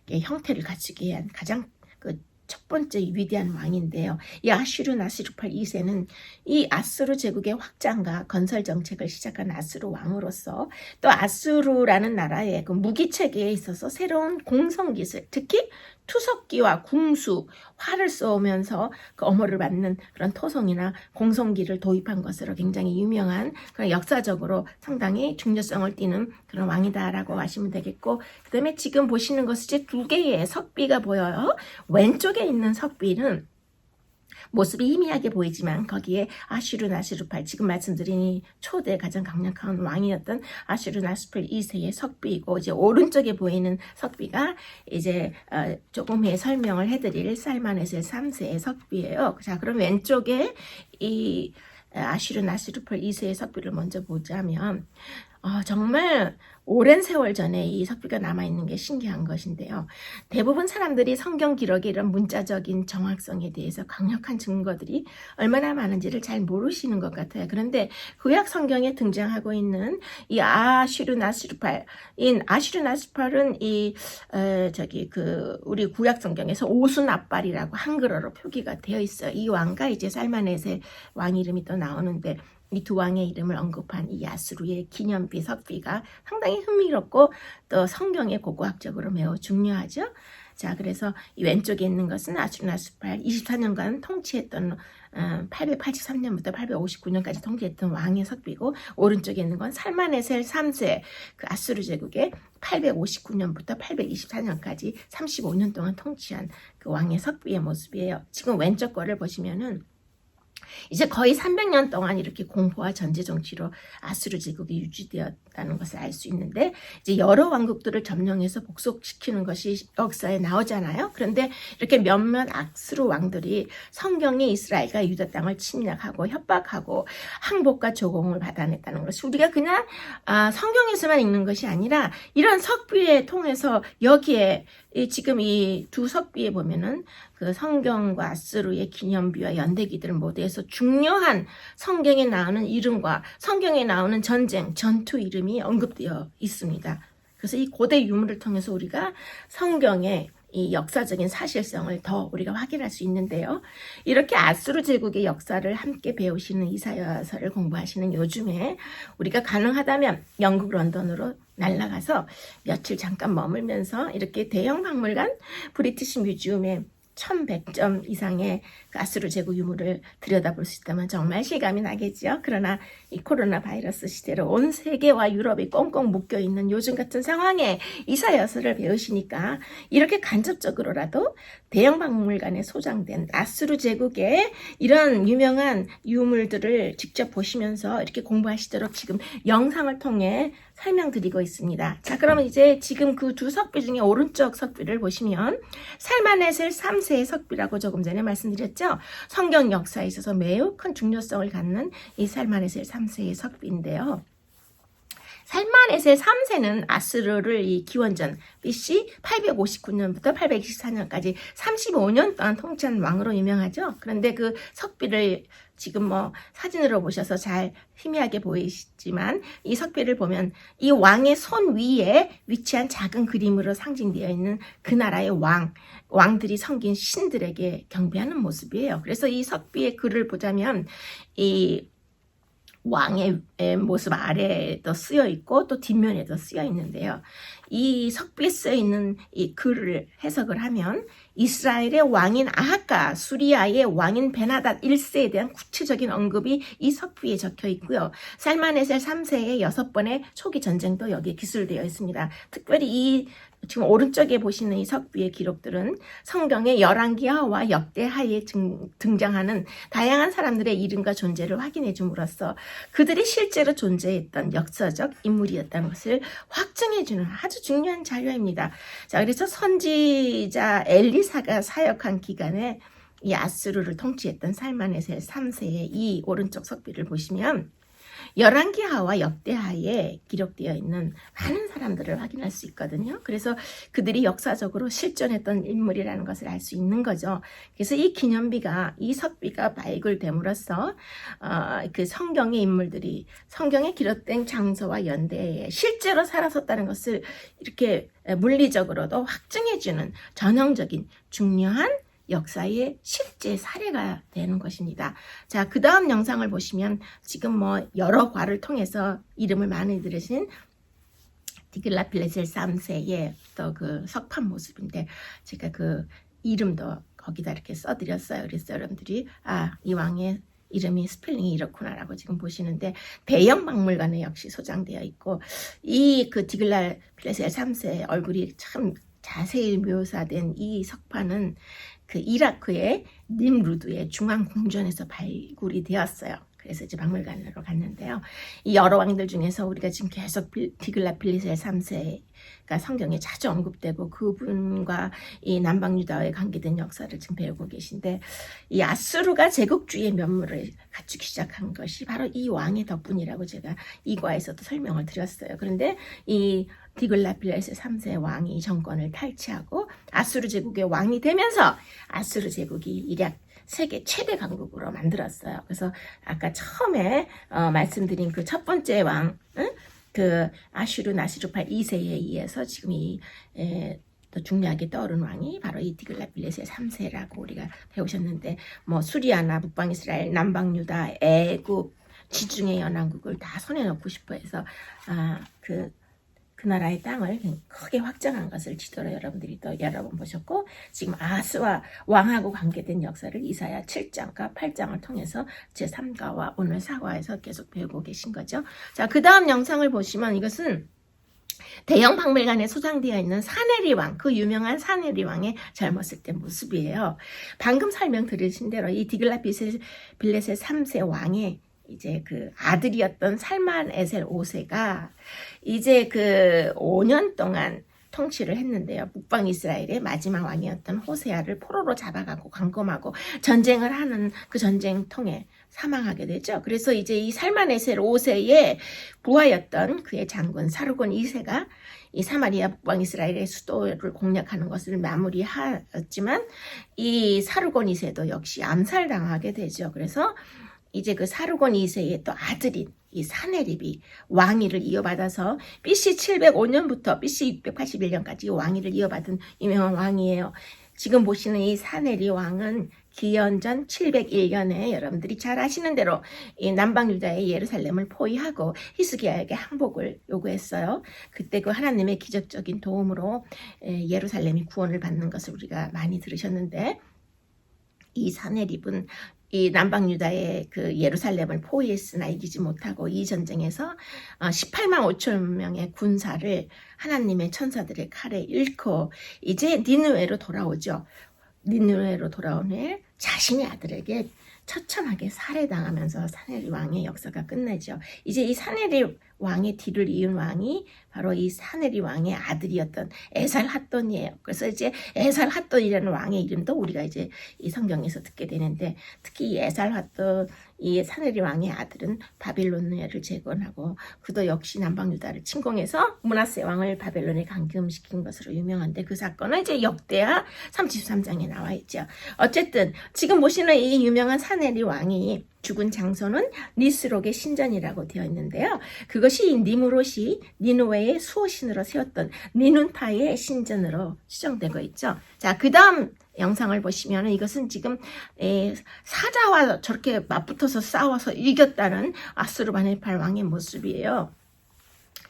형태를 갖추게 한 가장 그 첫 번째 위대한 왕인데요. 이 아슈르나스르펄 2세는 이 아수르 제국의 확장과 건설 정책을 시작한 아수르 왕으로서 또 아수르라는 나라의 그 무기 체계에 있어서 새로운 공성 기술, 특히 투석기와 궁수, 활을 쏘면서 그 엄호를 받는 그런 토성이나 공성기를 도입한 것으로 굉장히 유명한 그런 역사적으로 상당히 중요성을 띠는 그런 왕이다라고 하시면 되겠고, 그 다음에 지금 보시는 것은 이제 두 개의 석비가 보여요. 왼쪽에 있는 석비는 모습이 희미하게 보이지만 거기에 아슈르나스르팔, 지금 말씀드린 이 초대 가장 강력한 왕이었던 아슈르나스르팔 2세의 석비이고, 이제 오른쪽에 보이는 석비가 이제 조금 후에 설명을 해드릴 살마네세 3세의 석비예요. 자, 그럼 왼쪽에 이 아슈르나스르팔 2세의 석비를 먼저 보자면 정말 오랜 세월 전에 이 석비가 남아있는 게 신기한 것인데요. 대부분 사람들이 성경 기록의 이런 문자적인 정확성에 대해서 강력한 증거들이 얼마나 많은지를 잘 모르시는 것 같아요. 그런데 구약 성경에 등장하고 있는 이 아슈르나스르팔, 이 아슈르나스르팔은 우리 구약 성경에서 오수나발이라고 한글어로 표기가 되어 있어요. 이 왕과 이제 살마넷의 왕 이름이 또 나오는데, 이 두 왕의 이름을 언급한 이 아수르의 기념비 석비가 상당히 흥미롭고 또 성경의 고고학적으로 매우 중요하죠. 자, 그래서 이 왼쪽에 있는 것은 아수르나스팔 24년간 통치했던 883년부터 859년까지 통치했던 왕의 석비고, 오른쪽에 있는 건 살마네셀 3세 그 아수르 제국의 859년부터 824년까지 35년 동안 통치한 그 왕의 석비의 모습이에요. 지금 왼쪽 거를 보시면은 이제 거의 300년 동안 이렇게 공포와 전제 정치로 아수르 제국이 유지되었다는 것을 알 수 있는데, 이제 여러 왕국들을 점령해서 복속시키는 것이 역사에 나오잖아요. 그런데 이렇게 몇몇 아수르 왕들이 성경에 이스라엘과 유다 땅을 침략하고 협박하고 항복과 조공을 받아냈다는 것이 우리가 그냥 성경에서만 읽는 것이 아니라 이런 석비에 통해서 여기에 지금 이 두 석비에 보면은 그 성경과 아수르의 기념비와 연대기들 모두에서 중요한 성경에 나오는 이름과 성경에 나오는 전쟁, 전투 이름이 언급되어 있습니다. 그래서 이 고대 유물을 통해서 우리가 성경의 이 역사적인 사실성을 더 우리가 확인할 수 있는데요. 이렇게 아수르 제국의 역사를 함께 배우시는 이사야서를 공부하시는 요즘에 우리가 가능하다면 영국 런던으로 날아가서 며칠 잠깐 머물면서 이렇게 대형 박물관 브리티시 뮤지엄에 1100점 이상의 아수르 제국 유물을 들여다볼 수 있다면 정말 실감이 나겠죠. 그러나 이 코로나 바이러스 시대로 온 세계와 유럽이 꽁꽁 묶여있는 요즘 같은 상황에 이사야서를 배우시니까 이렇게 간접적으로라도 대형 박물관에 소장된 아수르 제국의 이런 유명한 유물들을 직접 보시면서 이렇게 공부하시도록 지금 영상을 통해 설명드리고 있습니다. 자, 그러면 이제 지금 그 두 석비 중에 오른쪽 석비를 보시면 살마네셀 3세의 석비라고 조금 전에 말씀드렸죠. 성경 역사에 있어서 매우 큰 중요성을 갖는 이 살마네셀 3세의 석비인데요. 살마네셀 3세는 아수르를 이 기원전 BC 859년부터 824년까지 35년 동안 통치한 왕으로 유명하죠. 그런데 그 석비를 지금 뭐 사진으로 보셔서 잘 희미하게 보이시지만 이 석비를 보면 이 왕의 손 위에 위치한 작은 그림으로 상징되어 있는 그 나라의 왕들이 섬긴 신들에게 경배하는 모습이에요. 그래서 이 석비의 글을 보자면 이 왕의 모습 아래에도 쓰여 있고 또 뒷면에도 쓰여 있는데요. 이 석비에 쓰여 있는 이 글을 해석을 하면 이스라엘의 왕인 아하카, 수리아의 왕인 베나닷 1세에 대한 구체적인 언급이 이 석비에 적혀 있고요. 살마네셀 3세의 6번의 초기 전쟁도 여기에 기술되어 있습니다. 특별히 이 지금 오른쪽에 보시는 이 석비의 기록들은 성경의 열왕기하와 역대하에 등장하는 다양한 사람들의 이름과 존재를 확인해 줌으로써 그들이 실제로 존재했던 역사적 인물이었다는 것을 확증해주는 아주 중요한 자료입니다. 자, 그래서 선지자 엘리사가 사역한 기간에 이 아수르를 통치했던 살마네셀 3세의 이 오른쪽 석비를 보시면 열왕기하와 역대하에 기록되어 있는 많은 사람들을 확인할 수 있거든요. 그래서 그들이 역사적으로 실존했던 인물이라는 것을 알 수 있는 거죠. 그래서 이 기념비가, 이 석비가 발굴됨으로써 그 성경의 인물들이 성경에 기록된 장소와 연대에 실제로 살았었다는 것을 이렇게 물리적으로도 확증해주는 전형적인 중요한 역사의 실제 사례가 되는 것입니다. 자, 그 다음 영상을 보시면 지금 뭐 여러 과를 통해서 이름을 많이 들으신 디글라필레셀 3세의 또 그 석판 모습인데 제가 그 이름도 거기다 이렇게 써드렸어요. 그래서 여러분들이 이 왕의 이름이 스펠링이 이렇구나라고 지금 보시는데 대형 박물관에 역시 소장되어 있고 이 그 디글라필레셀 3세의 얼굴이 참 자세히 묘사된 이 석판은 그 이라크의 님루드의 중앙궁전에서 발굴이 되었어요. 그래서 이제 박물관으로 갔는데요. 이 여러 왕들 중에서 우리가 지금 계속 디글라필레셀 3세가 성경에 자주 언급되고 그분과 이 남방유다에 관계된 역사를 지금 배우고 계신데 이 아수르가 제국주의의 면모를 갖추기 시작한 것이 바로 이 왕의 덕분이라고 제가 이 과에서도 설명을 드렸어요. 그런데 이 디글라필레셀 3세 왕이 정권을 탈취하고 아수르 제국의 왕이 되면서 아수르 제국이 이략 세계 최대 강국으로 만들었어요. 그래서 아까 처음에 말씀드린 그 첫 번째 왕, 그 아슈르나시르팔 2세에 의해서 지금 또 중요하게 떠오른 왕이 바로 이 디글라필레셀 3세라고 우리가 배우셨는데, 뭐 수리아나 북방 이스라엘, 남방 유다, 애굽, 지중해 연안국을 다 손에 넣고 싶어 해서 그 그 나라의 땅을 크게 확장한 것을 지도로 여러분들이 또 여러 번 보셨고, 지금 아하스와 왕하고 관계된 역사를 이사야 7장과 8장을 통해서 제3과와 오늘 4과에서 계속 배우고 계신 거죠. 자, 그 다음 영상을 보시면 이것은 대형 박물관에 소장되어 있는 사네리 왕, 그 유명한 사네리 왕의 젊었을 때 모습이에요. 방금 설명 들으신 대로 이 디글랏 빌렛의 3세 왕의 이제 그 아들이었던 살만 에셀 5세가 이제 그 5년 동안 통치를 했는데요. 북방 이스라엘의 마지막 왕이었던 호세아를 포로로 잡아가고 감금하고 전쟁을 하는 그 전쟁통에 사망하게 되죠. 그래서 이제 이 살만 에셀 5세의 부하였던 그의 장군 사르곤 2세가 이 사마리아 북방 이스라엘의 수도를 공략하는 것을 마무리하였지만 이 사르곤 2세도 역시 암살당하게 되죠. 그래서 이제 그 사르곤 2세의 또 아들인 이 사네립이 왕위를 이어받아서 BC 705년부터 BC 681년까지 왕위를 이어받은 유명한 왕이에요. 지금 보시는 이 사네리 왕은 기원전 701년에 여러분들이 잘 아시는 대로 이 남방 유다의 예루살렘을 포위하고 히스기야에게 항복을 요구했어요. 그때 그 하나님의 기적적인 도움으로 예루살렘이 구원을 받는 것을 우리가 많이 들으셨는데, 이 사네립은 이 남방 유다의 그 예루살렘을 포위했으나 이기지 못하고 이 전쟁에서 18만 5천 명의 군사를 하나님의 천사들의 칼에 잃고 이제 니느웨로 돌아오죠. 니느웨로 돌아온 후에 자신의 아들에게 처참하게 살해당하면서 사네립 왕의 역사가 끝나죠. 이제 이 사네립 왕의 뒤를 이은 왕이 바로 이 사네립 왕의 아들이었던 에살핫돈이에요. 그래서 이제 에살핫돈이라는 왕의 이름도 우리가 이제 이 성경에서 듣게 되는데, 특히 이 에살핫돈 이 사네립 왕의 아들은 바빌론을 재건하고 그도 역시 남방 유다를 침공해서 므낫세 왕을 바벨론에 감금시킨 것으로 유명한데, 그 사건은 이제 역대하 33장에 나와 있죠. 어쨌든 지금 보시는 이 유명한 사네립 왕이 죽은 장소는 니스록의 신전이라고 되어 있는데요. 그것이 니무롯이 니누웨의 수호신으로 세웠던 니눈파의 신전으로 추정되고 있죠. 자, 그 다음 영상을 보시면 이것은 지금 사자와 저렇게 맞붙어서 싸워서 이겼다는 아수르바니팔 왕의 모습이에요.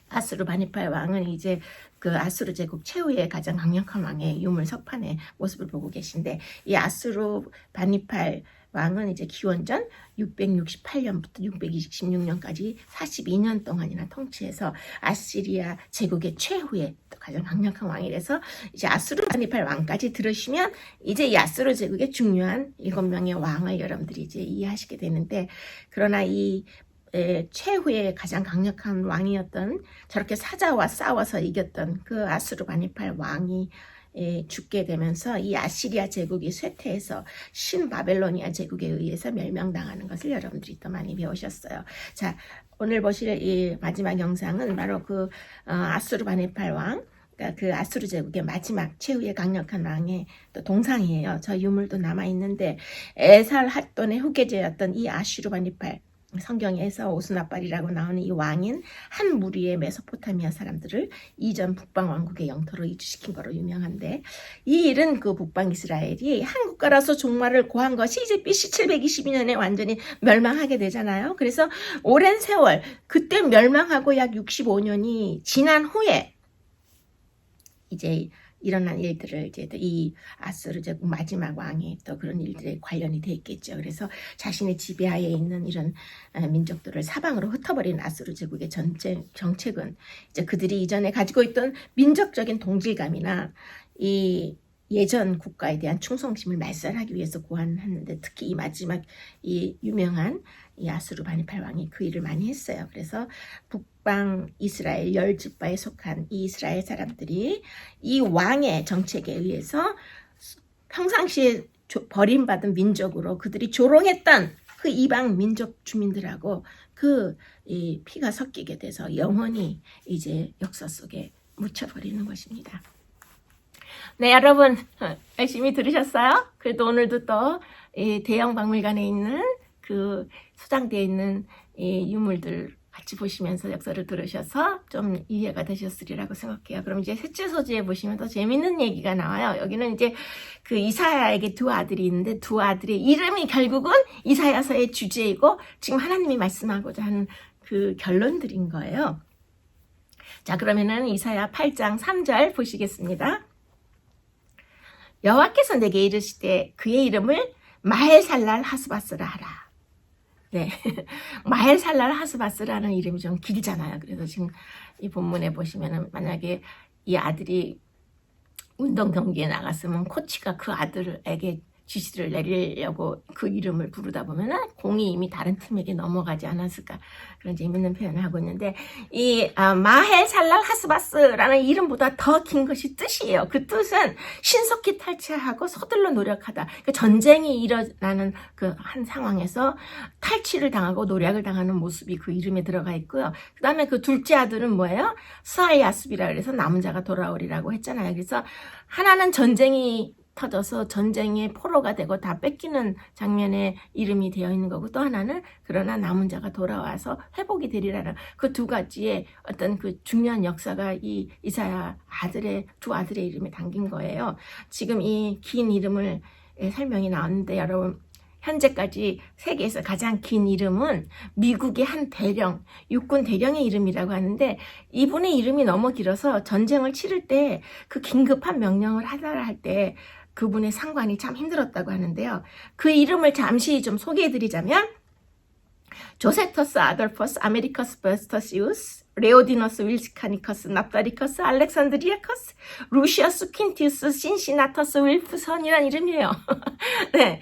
아수르바니팔 왕은 이제 그 아수르 제국 최후의 가장 강력한 왕의 유물 석판의 모습을 보고 계신데, 이 아수르바니팔 왕은 이제 기원전 668년부터 626년까지 42년 동안이나 통치해서 아시리아 제국의 최후의 가장 강력한 왕이라서 이제 아수르바니팔 왕까지 들으시면 이제 이 아수르 제국의 중요한 7명의 왕을 여러분들이 이제 이해하시게 되는데, 그러나 이 최후의 가장 강력한 왕이었던 저렇게 사자와 싸워서 이겼던 그 아수르바니팔 왕이 죽게 되면서 이 아시리아 제국이 쇠퇴해서 신바벨로니아 제국에 의해서 멸망당하는 것을 여러분들이 또 많이 배우셨어요. 자, 오늘 보실 이 마지막 영상은 바로 그 아수르바니팔 왕, 그러니까 그 아수르 제국의 마지막 최후의 강력한 왕의 또 동상이에요. 저 유물도 남아있는데, 에살핫돈의 후계자였던 이 아수르바니팔, 성경에서 오스나발이라고 나오는 이 왕인 한 무리의 메소포타미아 사람들을 이전 북방 왕국의 영토로 이주시킨 거로 유명한데, 이 일은 그 북방 이스라엘이 한 국가라서 종말을 고한 것이 이제 BC 722년에 완전히 멸망하게 되잖아요. 그래서 오랜 세월, 그때 멸망하고 약 65년이 지난 후에 이제 일어난 일들을 이제 이 아수르 제국 마지막 왕이 또 그런 일들에 관련이 돼 있겠죠. 그래서 자신의 지배하에 있는 이런 민족들을 사방으로 흩어버린 아수르 제국의 정책은 이제 그들이 이전에 가지고 있던 민족적인 동질감이나 이 예전 국가에 대한 충성심을 말살하기 위해서 고안했는데, 특히 이 마지막 이 유명한 이 아수르바니팔 왕이 그 일을 많이 했어요. 그래서 북방 이스라엘 10지파에 속한 이 이스라엘 사람들이 이 왕의 정책에 의해서 평상시에 버림받은 민족으로 그들이 조롱했던 그 이방 민족 주민들하고 그 이 피가 섞이게 돼서 영원히 이제 역사 속에 묻혀버리는 것입니다. 네, 여러분 열심히 들으셨어요? 그래도 오늘도 또 이 대형 박물관에 있는 그 소장되어 있는 이 유물들 같이 보시면서 역사를 들으셔서 좀 이해가 되셨으리라고 생각해요. 그럼 이제 셋째 소지에 보시면 더 재밌는 얘기가 나와요. 여기는 이제 그 이사야에게 두 아들이 있는데, 두 아들의 이름이 결국은 이사야서의 주제이고 지금 하나님이 말씀하고자 하는 그 결론들인 거예요. 자, 그러면은 이사야 8장 3절 보시겠습니다. 여호와께서 내게 이르시되 그의 이름을 마헬살랄 하스바스라 하라. 네, 마헬살랄 하스바스라는 이름이 좀 길잖아요. 그래서 지금 이 본문에 보시면은 만약에 이 아들이 운동 경기에 나갔으면 코치가 그 아들에게 지시를 내리려고 그 이름을 부르다 보면은 공이 이미 다른 팀에게 넘어가지 않았을까, 그런 재밌는 표현을 하고 있는데, 이 마헬살랄 하스바스라는 이름보다 더 긴 것이 뜻이에요. 그 뜻은 신속히 탈취하고 서둘러 노력하다. 그러니까 전쟁이 일어나는 그 한 상황에서 탈취를 당하고 노략을 당하는 모습이 그 이름에 들어가 있고요. 그 다음에 그 둘째 아들은 뭐예요? 스알야습이라 그래서 남은 자가 돌아오리라고 했잖아요. 그래서 하나는 전쟁이 터져서 전쟁의 포로가 되고 다 뺏기는 장면에 이름이 되어 있는 거고, 또 하나는 그러나 남은 자가 돌아와서 회복이 되리라는 그 두 가지의 어떤 그 중요한 역사가 이 이사야 두 아들의 이름에 담긴 거예요. 지금 이 긴 이름을 설명이 나왔는데, 여러분 현재까지 세계에서 가장 긴 이름은 미국의 한 대령, 육군 대령의 이름이라고 하는데, 이분의 이름이 너무 길어서 전쟁을 치를 때 그 긴급한 명령을 하달라 할 때 그분의 상관이 참 힘들었다고 하는데요. 그 이름을 잠시 좀 소개해드리자면, 조세터스 아돌퍼스 아메리커스 버스터시우스 레오디너스 윌스카니커스 납다리커스 알렉산드리아커스 루시어스 퀸티우스 신시나터스 윌프선이라는 이름이에요. 네,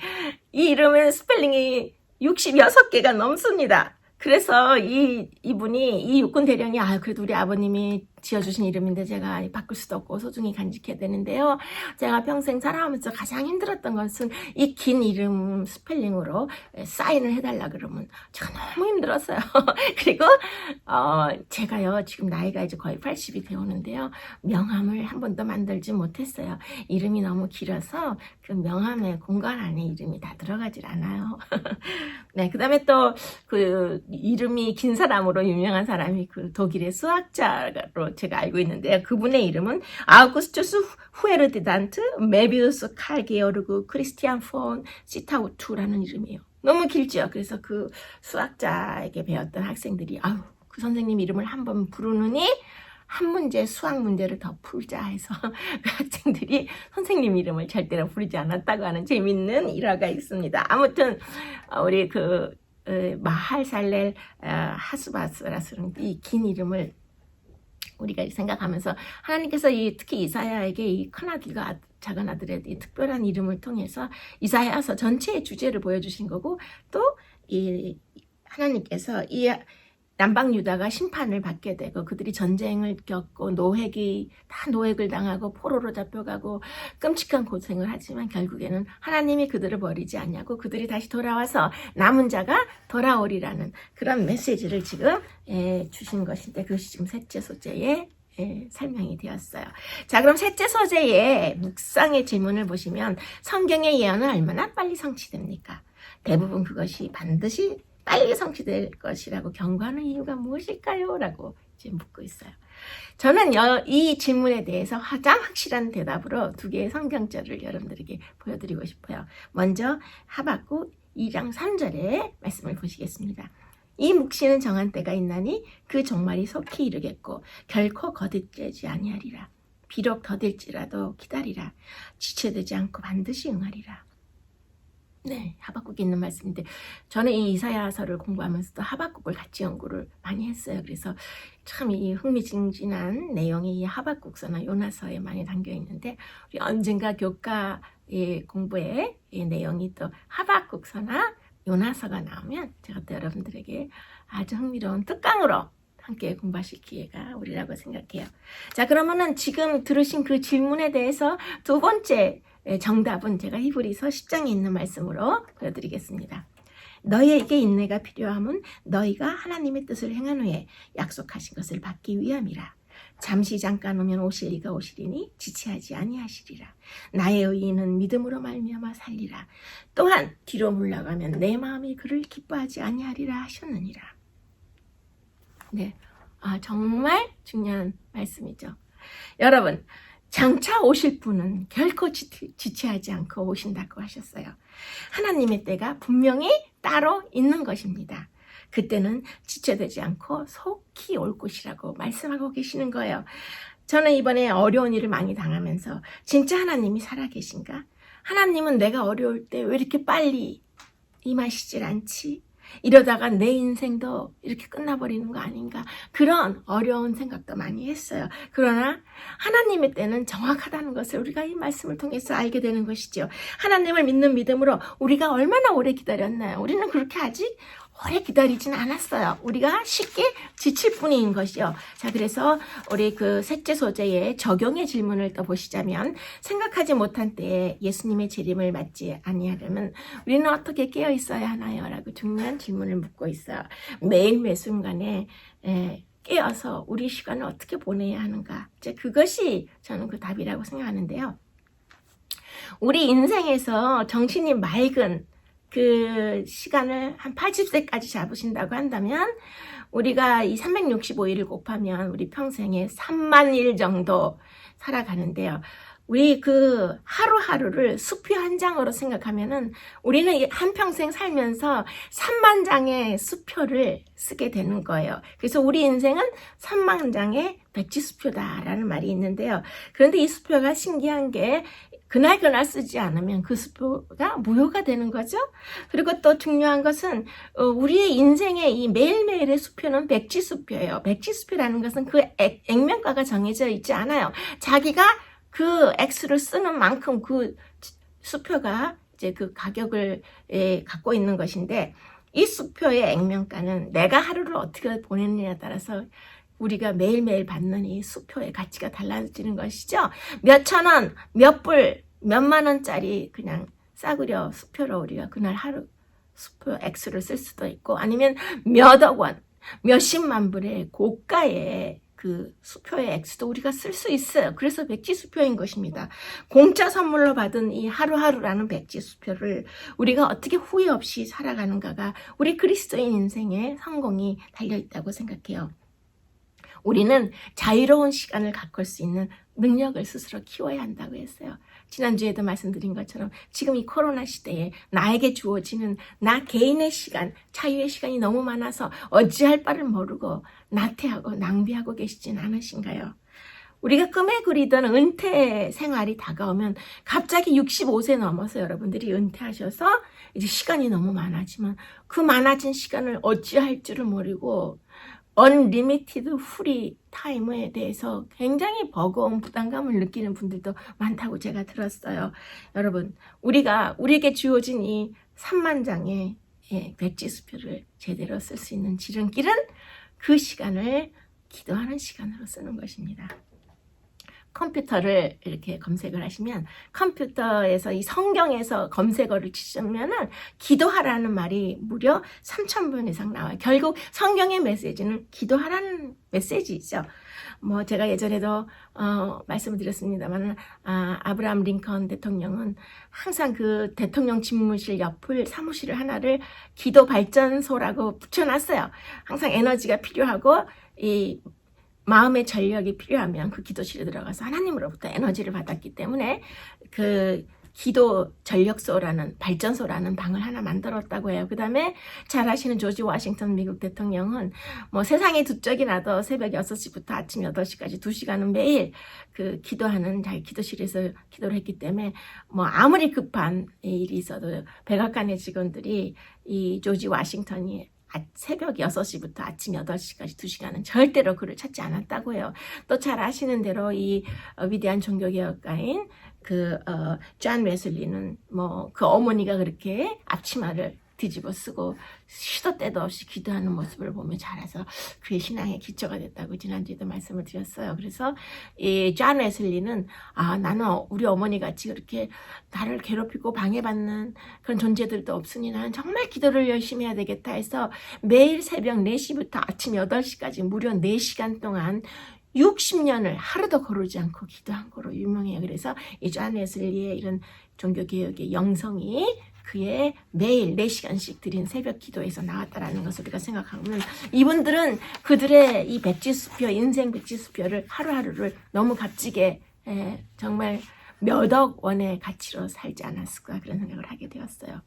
이 이름은 스펠링이 66개가 넘습니다. 그래서 이분이, 이 육군 대령이, 그래도 우리 아버님이 지어주신 이름인데 제가 바꿀 수도 없고 소중히 간직해야 되는데요. 제가 평생 살아오면서 가장 힘들었던 것은 이 긴 이름 스펠링으로 사인을 해달라 그러면 제가 너무 힘들었어요. 그리고 제가요, 지금 나이가 이제 거의 80이 되오는데요. 명함을 한 번도 만들지 못했어요. 이름이 너무 길어서 그 명함에 공간 안에 이름이 다 들어가질 않아요. 네, 그 다음에 또 그 이름이 긴 사람으로 유명한 사람이 그 독일의 수학자로 제가 알고 있는데요. 그분의 이름은 아우구스투스 후에르디단트 메비우스 칼 게오르그 크리스티안 폰 시타우투라는 이름이에요. 너무 길죠. 그래서 그 수학자에게 배웠던 학생들이 그 선생님 이름을 한번 부르느니 한 문제, 수학 문제를 더 풀자 해서 그 학생들이 선생님 이름을 절대로 부르지 않았다고 하는 재밌는 일화가 있습니다. 아무튼 우리 그 마할살렐 하스바스라는 이 긴 이름을 우리가 생각하면서, 하나님께서 특히 이사야에게 이 큰아들과 작은 아들의 이 특별한 이름을 통해서 이사야서 전체의 주제를 보여주신 거고, 또 이 하나님께서 이 남방 유다가 심판을 받게 되고 그들이 전쟁을 겪고 다 노획을 당하고 포로로 잡혀가고 끔찍한 고생을 하지만 결국에는 하나님이 그들을 버리지 않냐고 그들이 다시 돌아와서 남은 자가 돌아오리라는 그런 메시지를 지금 주신 것인데, 그것이 지금 셋째 소재의 설명이 되었어요. 자, 그럼 셋째 소재의 묵상의 질문을 보시면, 성경의 예언은 얼마나 빨리 성취됩니까? 대부분 그것이 반드시 빨리 성취될 것이라고 경고하는 이유가 무엇일까요? 라고 지금 묻고 있어요. 저는 이 질문에 대해서 가장 확실한 대답으로 두 개의 성경절을 여러분들에게 보여드리고 싶어요. 먼저 하박국 2장 3절의 말씀을 보시겠습니다. 이 묵시는 정한 때가 있나니 그 종말이 속히 이르겠고 결코 거듭되지 아니하리라. 비록 더딜지라도 기다리라. 지체되지 않고 반드시 응하리라. 네, 하박국에 있는 말씀인데, 저는 이 이사야서를 공부하면서도 하박국을 같이 연구를 많이 했어요. 그래서 참 이 흥미진진한 내용이 이 하박국서나 요나서에 많이 담겨 있는데, 우리 언젠가 교과 공부에 이 내용이 또 하박국서나 요나서가 나오면 제가 또 여러분들에게 아주 흥미로운 특강으로 함께 공부하실 기회가 오리라고 생각해요. 자, 그러면은 지금 들으신 그 질문에 대해서 두 번째 정답은 제가 히브리서 10장에 있는 말씀으로 보여드리겠습니다. 너희에게 인내가 필요함은 너희가 하나님의 뜻을 행한 후에 약속하신 것을 받기 위함이라. 잠시 잠깐 오면 오실 이가 오시리니 지체하지 아니하시리라. 나의 의인은 믿음으로 말미암아 살리라. 또한 뒤로 물러가면 내 마음이 그를 기뻐하지 아니하리라 하셨느니라. 네, 정말 중요한 말씀이죠. 여러분, 장차 오실 분은 결코 지체하지 않고 오신다고 하셨어요. 하나님의 때가 분명히 따로 있는 것입니다. 그때는 지체되지 않고 속히 올 것이라고 말씀하고 계시는 거예요. 저는 이번에 어려운 일을 많이 당하면서 진짜 하나님이 살아계신가? 하나님은 내가 어려울 때 왜 이렇게 빨리 임하시질 않지? 이러다가 내 인생도 이렇게 끝나버리는 거 아닌가? 그런 어려운 생각도 많이 했어요. 그러나 하나님의 때는 정확하다는 것을 우리가 이 말씀을 통해서 알게 되는 것이죠. 하나님을 믿는 믿음으로 우리가 얼마나 오래 기다렸나요? 우리는 그렇게 아직 오래 기다리진 않았어요. 우리가 쉽게 지칠 뿐인 것이요. 자, 그래서 우리 그 셋째 소재의 적용의 질문을 또 보시자면, 생각하지 못한 때에 예수님의 재림을 맞지 아니하려면 우리는 어떻게 깨어 있어야 하나요? 라고 중요한 질문을 묻고 있어요. 매일 매 순간에 깨어서 우리 시간을 어떻게 보내야 하는가? 이제 그것이 저는 그 답이라고 생각하는데요. 우리 인생에서 정신이 맑은 그 시간을 한 80세까지 잡으신다고 한다면 우리가 이 365일을 곱하면 우리 평생에 3만 일 정도 살아가는데요. 우리 그 하루하루를 수표 한 장으로 생각하면은 우리는 한평생 살면서 3만 장의 수표를 쓰게 되는 거예요. 그래서 우리 인생은 3만 장의 백지수표다라는 말이 있는데요. 그런데 이 수표가 신기한 게 그날 쓰지 않으면 그 수표가 무효가 되는 거죠. 그리고 또 중요한 것은 우리의 인생의 이 매일매일의 수표는 백지수표예요. 백지수표라는 것은 그 액면가가 정해져 있지 않아요. 자기가 그 X를 쓰는 만큼 그 수표가 이제 그 가격을 갖고 있는 것인데, 이 수표의 액면가는 내가 하루를 어떻게 보내느냐에 따라서 우리가 매일매일 받는 이 수표의 가치가 달라지는 것이죠. 몇천 원, 몇 불, 몇만 원짜리 그냥 싸구려 수표로 우리가 그날 하루 수표 X를 쓸 수도 있고, 아니면 몇억 원, 몇십만 불의 고가의 그 수표의 X도 우리가 쓸 수 있어요. 그래서 백지수표인 것입니다. 공짜 선물로 받은 이 하루하루라는 백지수표를 우리가 어떻게 후회 없이 살아가는가가 우리 그리스도인 인생의 성공이 달려있다고 생각해요. 우리는 자유로운 시간을 가꿀 수 있는 능력을 스스로 키워야 한다고 했어요. 지난주에도 말씀드린 것처럼 지금 이 코로나 시대에 나에게 주어지는 나 개인의 시간, 자유의 시간이 너무 많아서 어찌할 바를 모르고 나태하고 낭비하고 계시진 않으신가요? 우리가 꿈에 그리던 은퇴 생활이 다가오면 갑자기 65세 넘어서 여러분들이 은퇴하셔서 이제 시간이 너무 많아지면 그 많아진 시간을 어찌할 줄을 모르고 언리미티드 프리 타임에 대해서 굉장히 버거운 부담감을 느끼는 분들도 많다고 제가 들었어요. 여러분, 우리에게 주어진 이 3만 장의 백지수표를 제대로 쓸 수 있는 지름길은 그 시간을 기도하는 시간으로 쓰는 것입니다. 컴퓨터를 이렇게 검색을 하시면 컴퓨터에서 이 성경에서 검색어를 치시면은 기도하라는 말이 무려 3,000번 이상 나와요. 결국 성경의 메시지는 기도하라는 메시지죠. 뭐 제가 예전에도 말씀을 드렸습니다만 아브라함 링컨 대통령은 항상 그 대통령 집무실 옆을 사무실 하나를 기도 발전소라고 붙여놨어요. 항상 에너지가 필요하고 이 마음의 전력이 필요하면 그 기도실에 들어가서 하나님으로부터 에너지를 받았기 때문에 그 기도 전력소라는 발전소라는 방을 하나 만들었다고 해요. 그 다음에 잘 아시는 조지 워싱턴 미국 대통령은 뭐 세상에 두 짝이 나도 새벽 6시부터 아침 8시까지 2시간은 매일 그 기도하는 자기 기도실에서 기도를 했기 때문에 뭐 아무리 급한 일이 있어도 백악관의 직원들이 이 조지 워싱턴이 새벽 6시부터 아침 8시까지 2시간은 절대로 그를 찾지 않았다고 해요. 또 잘 아시는 대로 이 위대한 종교개혁가인 존 웨슬리는 뭐 그 어머니가 그렇게 앞치마를 뒤집어 쓰고 시도 때도 없이 기도하는 모습을 보며 자라서 그의 신앙의 기초가 됐다고 지난주에도 말씀을 드렸어요. 그래서 이 존 웨슬리는 나는 우리 어머니 같이 그렇게 나를 괴롭히고 방해받는 그런 존재들도 없으니 나는 정말 기도를 열심히 해야 되겠다 해서 매일 새벽 4시부터 아침 8시까지 무려 4시간 동안 60년을 하루도 거르지 않고 기도한 거로 유명해요. 그래서 이 존 웨슬리의 이런 종교개혁의 영성이 그의 매일 4시간씩 드린 새벽 기도에서 나왔다라는 것을 우리가 생각하면 이분들은 그들의 이 백지수표, 인생 백지수표를 하루하루를 너무 값지게 정말 몇억 원의 가치로 살지 않았을까 그런 생각을 하게 되었어요.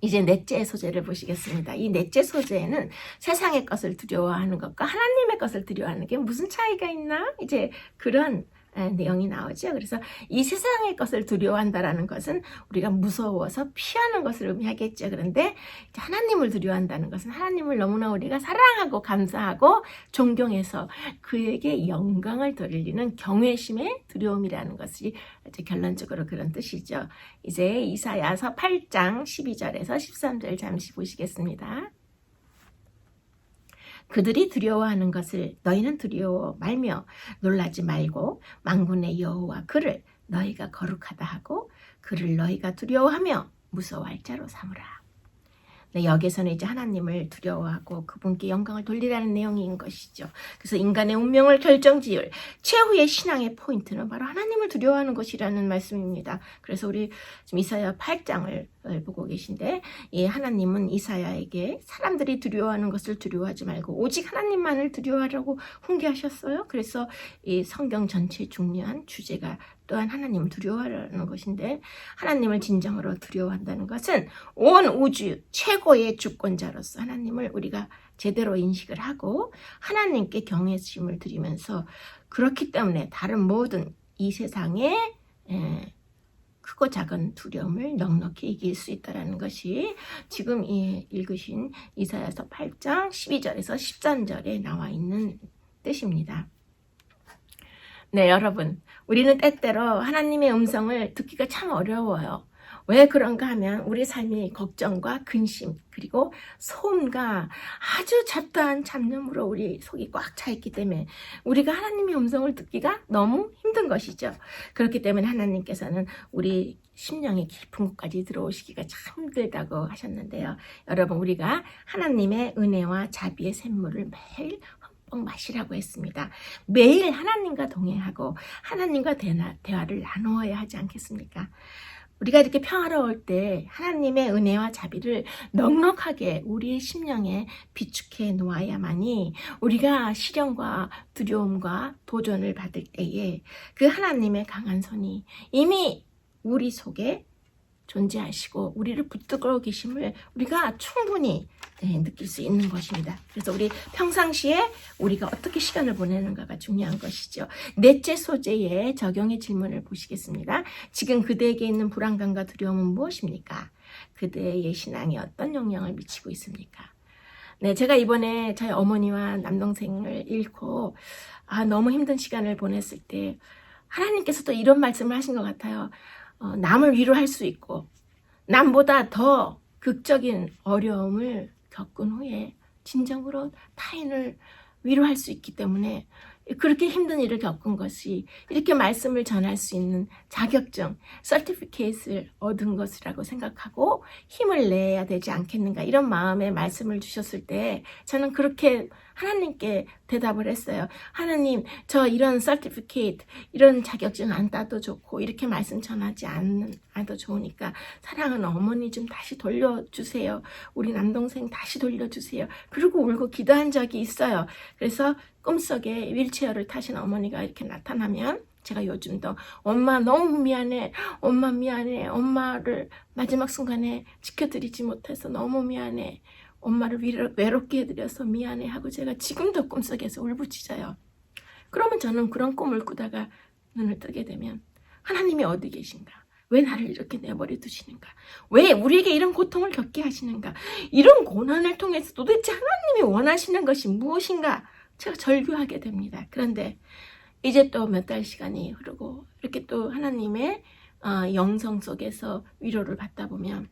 이제 넷째 소재를 보시겠습니다. 이 넷째 소재는 세상의 것을 두려워하는 것과 하나님의 것을 두려워하는 게 무슨 차이가 있나? 이제 그런 내용이 나오죠. 그래서 이 세상의 것을 두려워한다라는 것은 우리가 무서워서 피하는 것을 의미하겠죠. 그런데 하나님을 두려워한다는 것은 하나님을 너무나 우리가 사랑하고 감사하고 존경해서 그에게 영광을 돌리는 경외심의 두려움이라는 것이 결론적으로 그런 뜻이죠. 이제 이사야서 8장 12절에서 13절 잠시 보시겠습니다. 그들이 두려워하는 것을 너희는 두려워 말며 놀라지 말고 만군의 여호와 그를 너희가 거룩하다 하고 그를 너희가 두려워하며 무서워할 자로 삼으라. 네, 여기서는 이제 하나님을 두려워하고 그분께 영광을 돌리라는 내용인 것이죠. 그래서 인간의 운명을 결정지을 최후의 신앙의 포인트는 바로 하나님을 두려워하는 것이라는 말씀입니다. 그래서 우리 지금 이사야 8장을 보고 계신데 이 하나님은 이사야에게 사람들이 두려워하는 것을 두려워하지 말고 오직 하나님만을 두려워하라고 훈계하셨어요. 그래서 이 성경 전체 중요한 주제가 또한 하나님을 두려워하라는 것인데 하나님을 진정으로 두려워한다는 것은 온 우주 최고의 주권자로서 하나님을 우리가 제대로 인식을 하고 하나님께 경외심을 드리면서 그렇기 때문에 다른 모든 이 세상에 크고 작은 두려움을 넉넉히 이길 수 있다는 것이 지금 읽으신 이사야서 8장 12절에서 13절에 나와 있는 뜻입니다. 네, 여러분, 우리는 때때로 하나님의 음성을 듣기가 참 어려워요. 왜 그런가 하면 우리 삶이 걱정과 근심 그리고 소음과 아주 잡다한 잡념으로 우리 속이 꽉 차 있기 때문에 우리가 하나님의 음성을 듣기가 너무 힘든 것이죠. 그렇기 때문에 하나님께서는 우리 심령의 깊은 곳까지 들어오시기가 참 힘들다고 하셨는데요. 여러분, 우리가 하나님의 은혜와 자비의 샘물을 매일 마시라고 했습니다. 매일 하나님과 동행하고 하나님과 대화를 나누어야 하지 않겠습니까? 우리가 이렇게 평화로울 때 하나님의 은혜와 자비를 넉넉하게 우리의 심령에 비축해 놓아야만이 우리가 시련과 두려움과 도전을 받을 때에 그 하나님의 강한 손이 이미 우리 속에 존재하시고 우리를 붙들고 계심을 우리가 충분히 느낄 수 있는 것입니다. 그래서 우리 평상시에 우리가 어떻게 시간을 보내는가가 중요한 것이죠. 넷째 소재의 적용의 질문을 보시겠습니다. 지금 그대에게 있는 불안감과 두려움은 무엇입니까? 그대의 신앙에 어떤 영향을 미치고 있습니까? 네, 제가 이번에 저희 어머니와 남동생을 잃고 너무 힘든 시간을 보냈을 때 하나님께서도 이런 말씀을 하신 것 같아요. 남을 위로할 수 있고 남보다 더 극적인 어려움을 겪은 후에 진정으로 타인을 위로할 수 있기 때문에 그렇게 힘든 일을 겪은 것이 이렇게 말씀을 전할 수 있는 자격증, 서티피케이트를 얻은 것이라고 생각하고 힘을 내야 되지 않겠는가 이런 마음에 말씀을 주셨을 때 저는 그렇게 하나님께 대답을 했어요. 하나님, 저 이런 서티피케이트, 이런 자격증 안 따도 좋고 이렇게 말씀 전하지 않아도 좋으니까 사랑하는 어머니 좀 다시 돌려주세요. 우리 남동생 다시 돌려주세요. 그리고 울고 기도한 적이 있어요. 그래서 꿈속에 휠체어를 타신 어머니가 이렇게 나타나면 제가 요즘도 엄마 너무 미안해, 엄마 미안해, 엄마를 마지막 순간에 지켜드리지 못해서 너무 미안해, 엄마를 외롭게 해드려서 미안해 하고 제가 지금도 꿈속에서 울부짖어요. 그러면 저는 그런 꿈을 꾸다가 눈을 뜨게 되면 하나님이 어디 계신가? 왜 나를 이렇게 내버려 두시는가? 왜 우리에게 이런 고통을 겪게 하시는가? 이런 고난을 통해서 도대체 하나님이 원하시는 것이 무엇인가? 제가 절규하게 됩니다. 그런데 이제 또 몇 달 시간이 흐르고 이렇게 또 하나님의 영성 속에서 위로를 받다 보면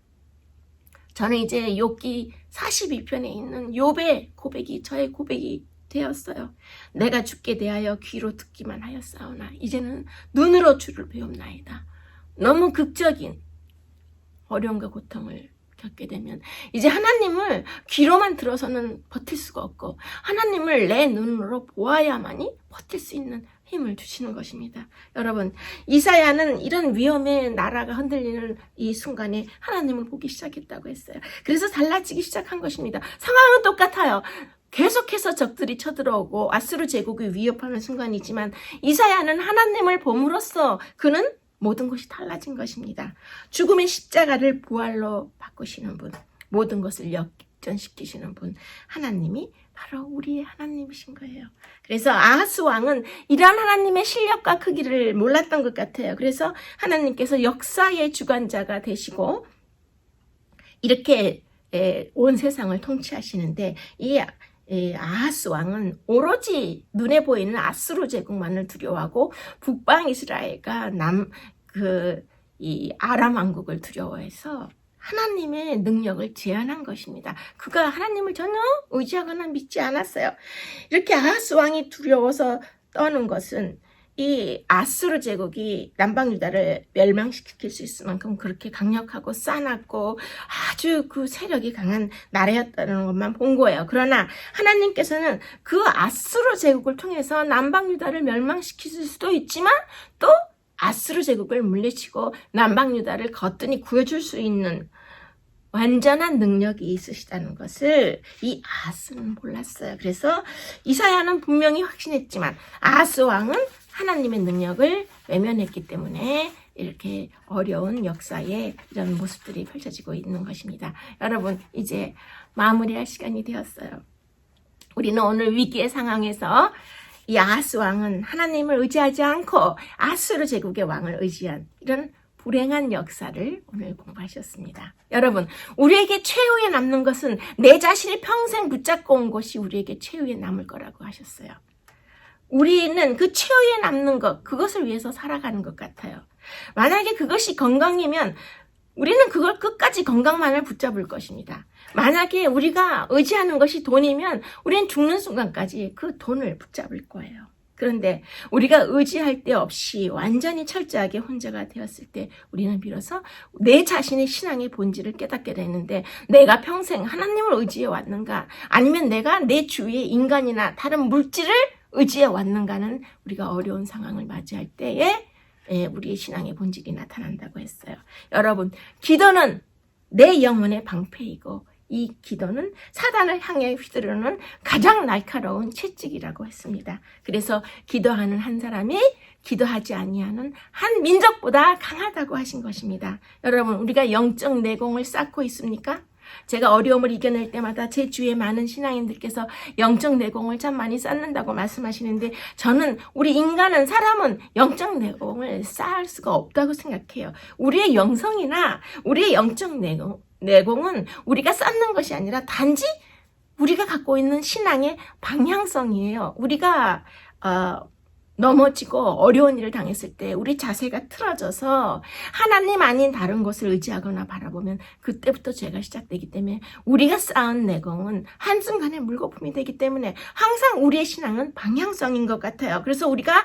저는 이제 욥기 42편에 있는 욥의 고백이 저의 고백이 되었어요. 내가 주께 대하여 귀로 듣기만 하였사오나 이제는 눈으로 주를 배웁나이다. 너무 극적인 어려움과 고통을 겪게 되면 이제 하나님을 귀로만 들어서는 버틸 수가 없고 하나님을 내 눈으로 보아야만이 버틸 수 있는 힘을 주시는 것입니다. 여러분, 이사야는 이런 위험의 나라가 흔들리는 이 순간에 하나님을 보기 시작했다고 했어요. 그래서 달라지기 시작한 것입니다. 상황은 똑같아요. 계속해서 적들이 쳐들어오고 아수르 제국이 위협하는 순간이지만 이사야는 하나님을 봄으로써 그는 모든 것이 달라진 것입니다. 죽음의 십자가를 부활로 바꾸시는 분, 모든 것을 역전시키시는 분, 하나님이 바로 우리의 하나님이신 거예요. 그래서 아하스 왕은 이러한 하나님의 실력과 크기를 몰랐던 것 같아요. 그래서 하나님께서 역사의 주관자가 되시고 이렇게 온 세상을 통치하시는데 이 아하스 왕은 오로지 눈에 보이는 아수르 제국만을 두려워하고 북방 이스라엘과 이 아람 왕국을 두려워해서 하나님의 능력을 제한한 것입니다. 그가 하나님을 전혀 의지하거나 믿지 않았어요. 이렇게 아하스 왕이 두려워서 떠는 것은 이 아수르 제국이 남방 유다를 멸망시킬 수 있을 만큼 그렇게 강력하고 싸납고 아주 그 세력이 강한 나라였다는 것만 본 거예요. 그러나 하나님께서는 그 아수르 제국을 통해서 남방 유다를 멸망시킬 수도 있지만 또 아수르 제국을 물리치고 남방 유다를 거뜬히 구해줄 수 있는 완전한 능력이 있으시다는 것을 이 아하스는 몰랐어요. 그래서 이사야는 분명히 확신했지만 아하스 왕은 하나님의 능력을 외면했기 때문에 이렇게 어려운 역사에 이런 모습들이 펼쳐지고 있는 것입니다. 여러분, 이제 마무리할 시간이 되었어요. 우리는 오늘 위기의 상황에서 이 아하스 왕은 하나님을 의지하지 않고 아수르 제국의 왕을 의지한 이런 불행한 역사를 오늘 공부하셨습니다. 여러분, 우리에게 최후에 남는 것은 내 자신이 평생 붙잡고 온 것이 우리에게 최후에 남을 거라고 하셨어요. 우리는 그 최후에 남는 것, 그것을 위해서 살아가는 것 같아요. 만약에 그것이 건강이면 우리는 그걸 끝까지 건강만을 붙잡을 것입니다. 만약에 우리가 의지하는 것이 돈이면 우리는 죽는 순간까지 그 돈을 붙잡을 거예요. 그런데 우리가 의지할 데 없이 완전히 철저하게 혼자가 되었을 때 우리는 비로소 내 자신의 신앙의 본질을 깨닫게 되는데 내가 평생 하나님을 의지해 왔는가 아니면 내가 내 주위의 인간이나 다른 물질을 의지해 왔는가는 우리가 어려운 상황을 맞이할 때에 우리의 신앙의 본질이 나타난다고 했어요. 여러분, 기도는 내 영혼의 방패이고 이 기도는 사단을 향해 휘두르는 가장 날카로운 채찍이라고 했습니다. 그래서 기도하는 한 사람이 기도하지 아니하는 한 민족보다 강하다고 하신 것입니다. 여러분, 우리가 영적 내공을 쌓고 있습니까? 제가 어려움을 이겨낼 때마다 제 주위에 많은 신앙인들께서 영적 내공을 참 많이 쌓는다고 말씀하시는데 저는 우리 인간은 사람은 영적 내공을 쌓을 수가 없다고 생각해요. 우리의 영성이나 우리의 영적 내공은 우리가 쌓는 것이 아니라 단지 우리가 갖고 있는 신앙의 방향성이에요. 우리가 넘어지고 어려운 일을 당했을 때 우리 자세가 틀어져서 하나님 아닌 다른 것을 의지하거나 바라보면 그때부터 죄가 시작되기 때문에 우리가 쌓은 내공은 한순간에 물거품이 되기 때문에 항상 우리의 신앙은 방향성인 것 같아요. 그래서 우리가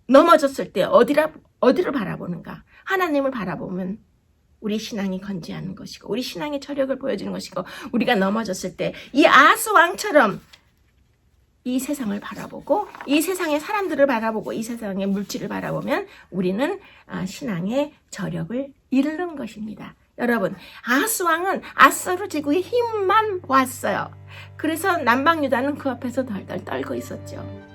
넘어졌을 때 어디를 바라보는가? 하나님을 바라보면 우리 신앙이 건재하는 것이고 우리 신앙의 저력을 보여주는 것이고 우리가 넘어졌을 때 이 아하스 왕처럼 이 세상을 바라보고 이 세상의 사람들을 바라보고 이 세상의 물질을 바라보면 우리는 신앙의 저력을 잃는 것입니다. 여러분, 아하스 왕은 아수르 제국의 힘만 보았어요. 그래서 남방 유다는 그 앞에서 덜덜 떨고 있었죠.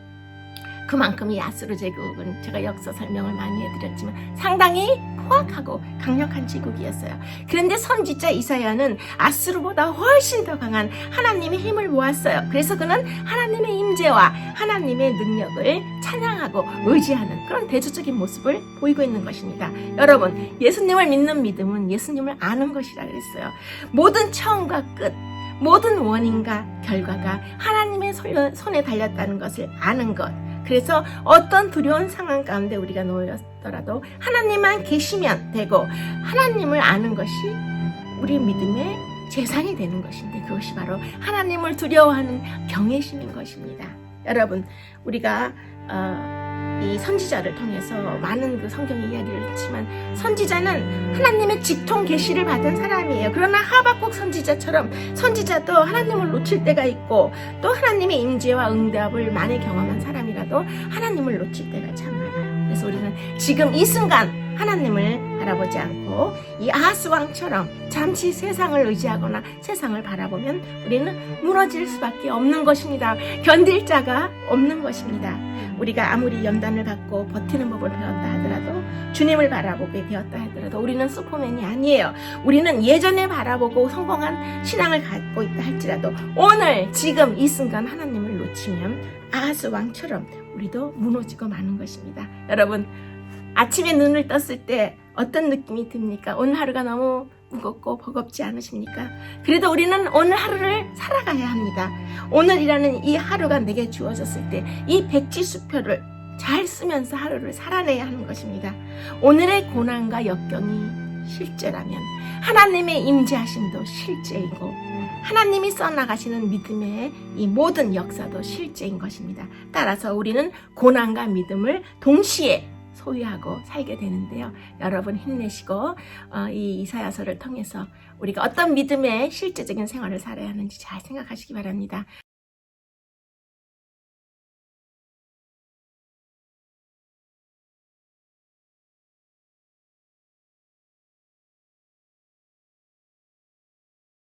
그만큼 이 아수르 제국은 제가 역사 설명을 많이 해드렸지만 상당히 포악하고 강력한 제국이었어요. 그런데 선지자 이사야는 아수르보다 훨씬 더 강한 하나님의 힘을 보았어요. 그래서 그는 하나님의 임재와 하나님의 능력을 찬양하고 의지하는 그런 대조적인 모습을 보이고 있는 것입니다. 여러분, 예수님을 믿는 믿음은 예수님을 아는 것이라 그랬어요. 모든 처음과 끝, 모든 원인과 결과가 하나님의 손에 달렸다는 것을 아는 것. 그래서 어떤 두려운 상황 가운데 우리가 놓였더라도 하나님만 계시면 되고 하나님을 아는 것이 우리 믿음의 재산이 되는 것인데 그것이 바로 하나님을 두려워하는 경외심인 것입니다. 여러분, 우리가 이 선지자를 통해서 많은 그 성경의 이야기를 했지만 선지자는 하나님의 직통 계시를 받은 사람이에요. 그러나 하박국 선지자처럼 선지자도 하나님을 놓칠 때가 있고 또 하나님의 임재와 응답을 많이 경험한 사람이라도 하나님을 놓칠 때가 참 많아요. 그래서 우리는 지금 이 순간 하나님을 바라보지 않고 이 아하스 왕처럼 잠시 세상을 의지하거나 세상을 바라보면 우리는 무너질 수밖에 없는 것입니다. 견딜 자가 없는 것입니다. 우리가 아무리 연단을 받고 버티는 법을 배웠다 하더라도 주님을 바라보게 되었다 하더라도 우리는 슈퍼맨이 아니에요. 우리는 예전에 바라보고 성공한 신앙을 갖고 있다 할지라도 오늘 지금 이 순간 하나님을 놓치면 아하스 왕처럼 우리도 무너지고 마는 것입니다. 여러분, 아침에 눈을 떴을 때 어떤 느낌이 듭니까? 오늘 하루가 너무 무겁고 버겁지 않으십니까? 그래도 우리는 오늘 하루를 살아가야 합니다. 오늘이라는 이 하루가 내게 주어졌을 때 이 백지수표를 잘 쓰면서 하루를 살아내야 하는 것입니다. 오늘의 고난과 역경이 실제라면 하나님의 임재하심도 실제이고 하나님이 써나가시는 믿음의 이 모든 역사도 실제인 것입니다. 따라서 우리는 고난과 믿음을 동시에 소유하고 살게 되는데요. 여러분 힘내시고 이 이사야서를 통해서 우리가 어떤 믿음의 실제적인 생활을 살아야 하는지 잘 생각하시기 바랍니다.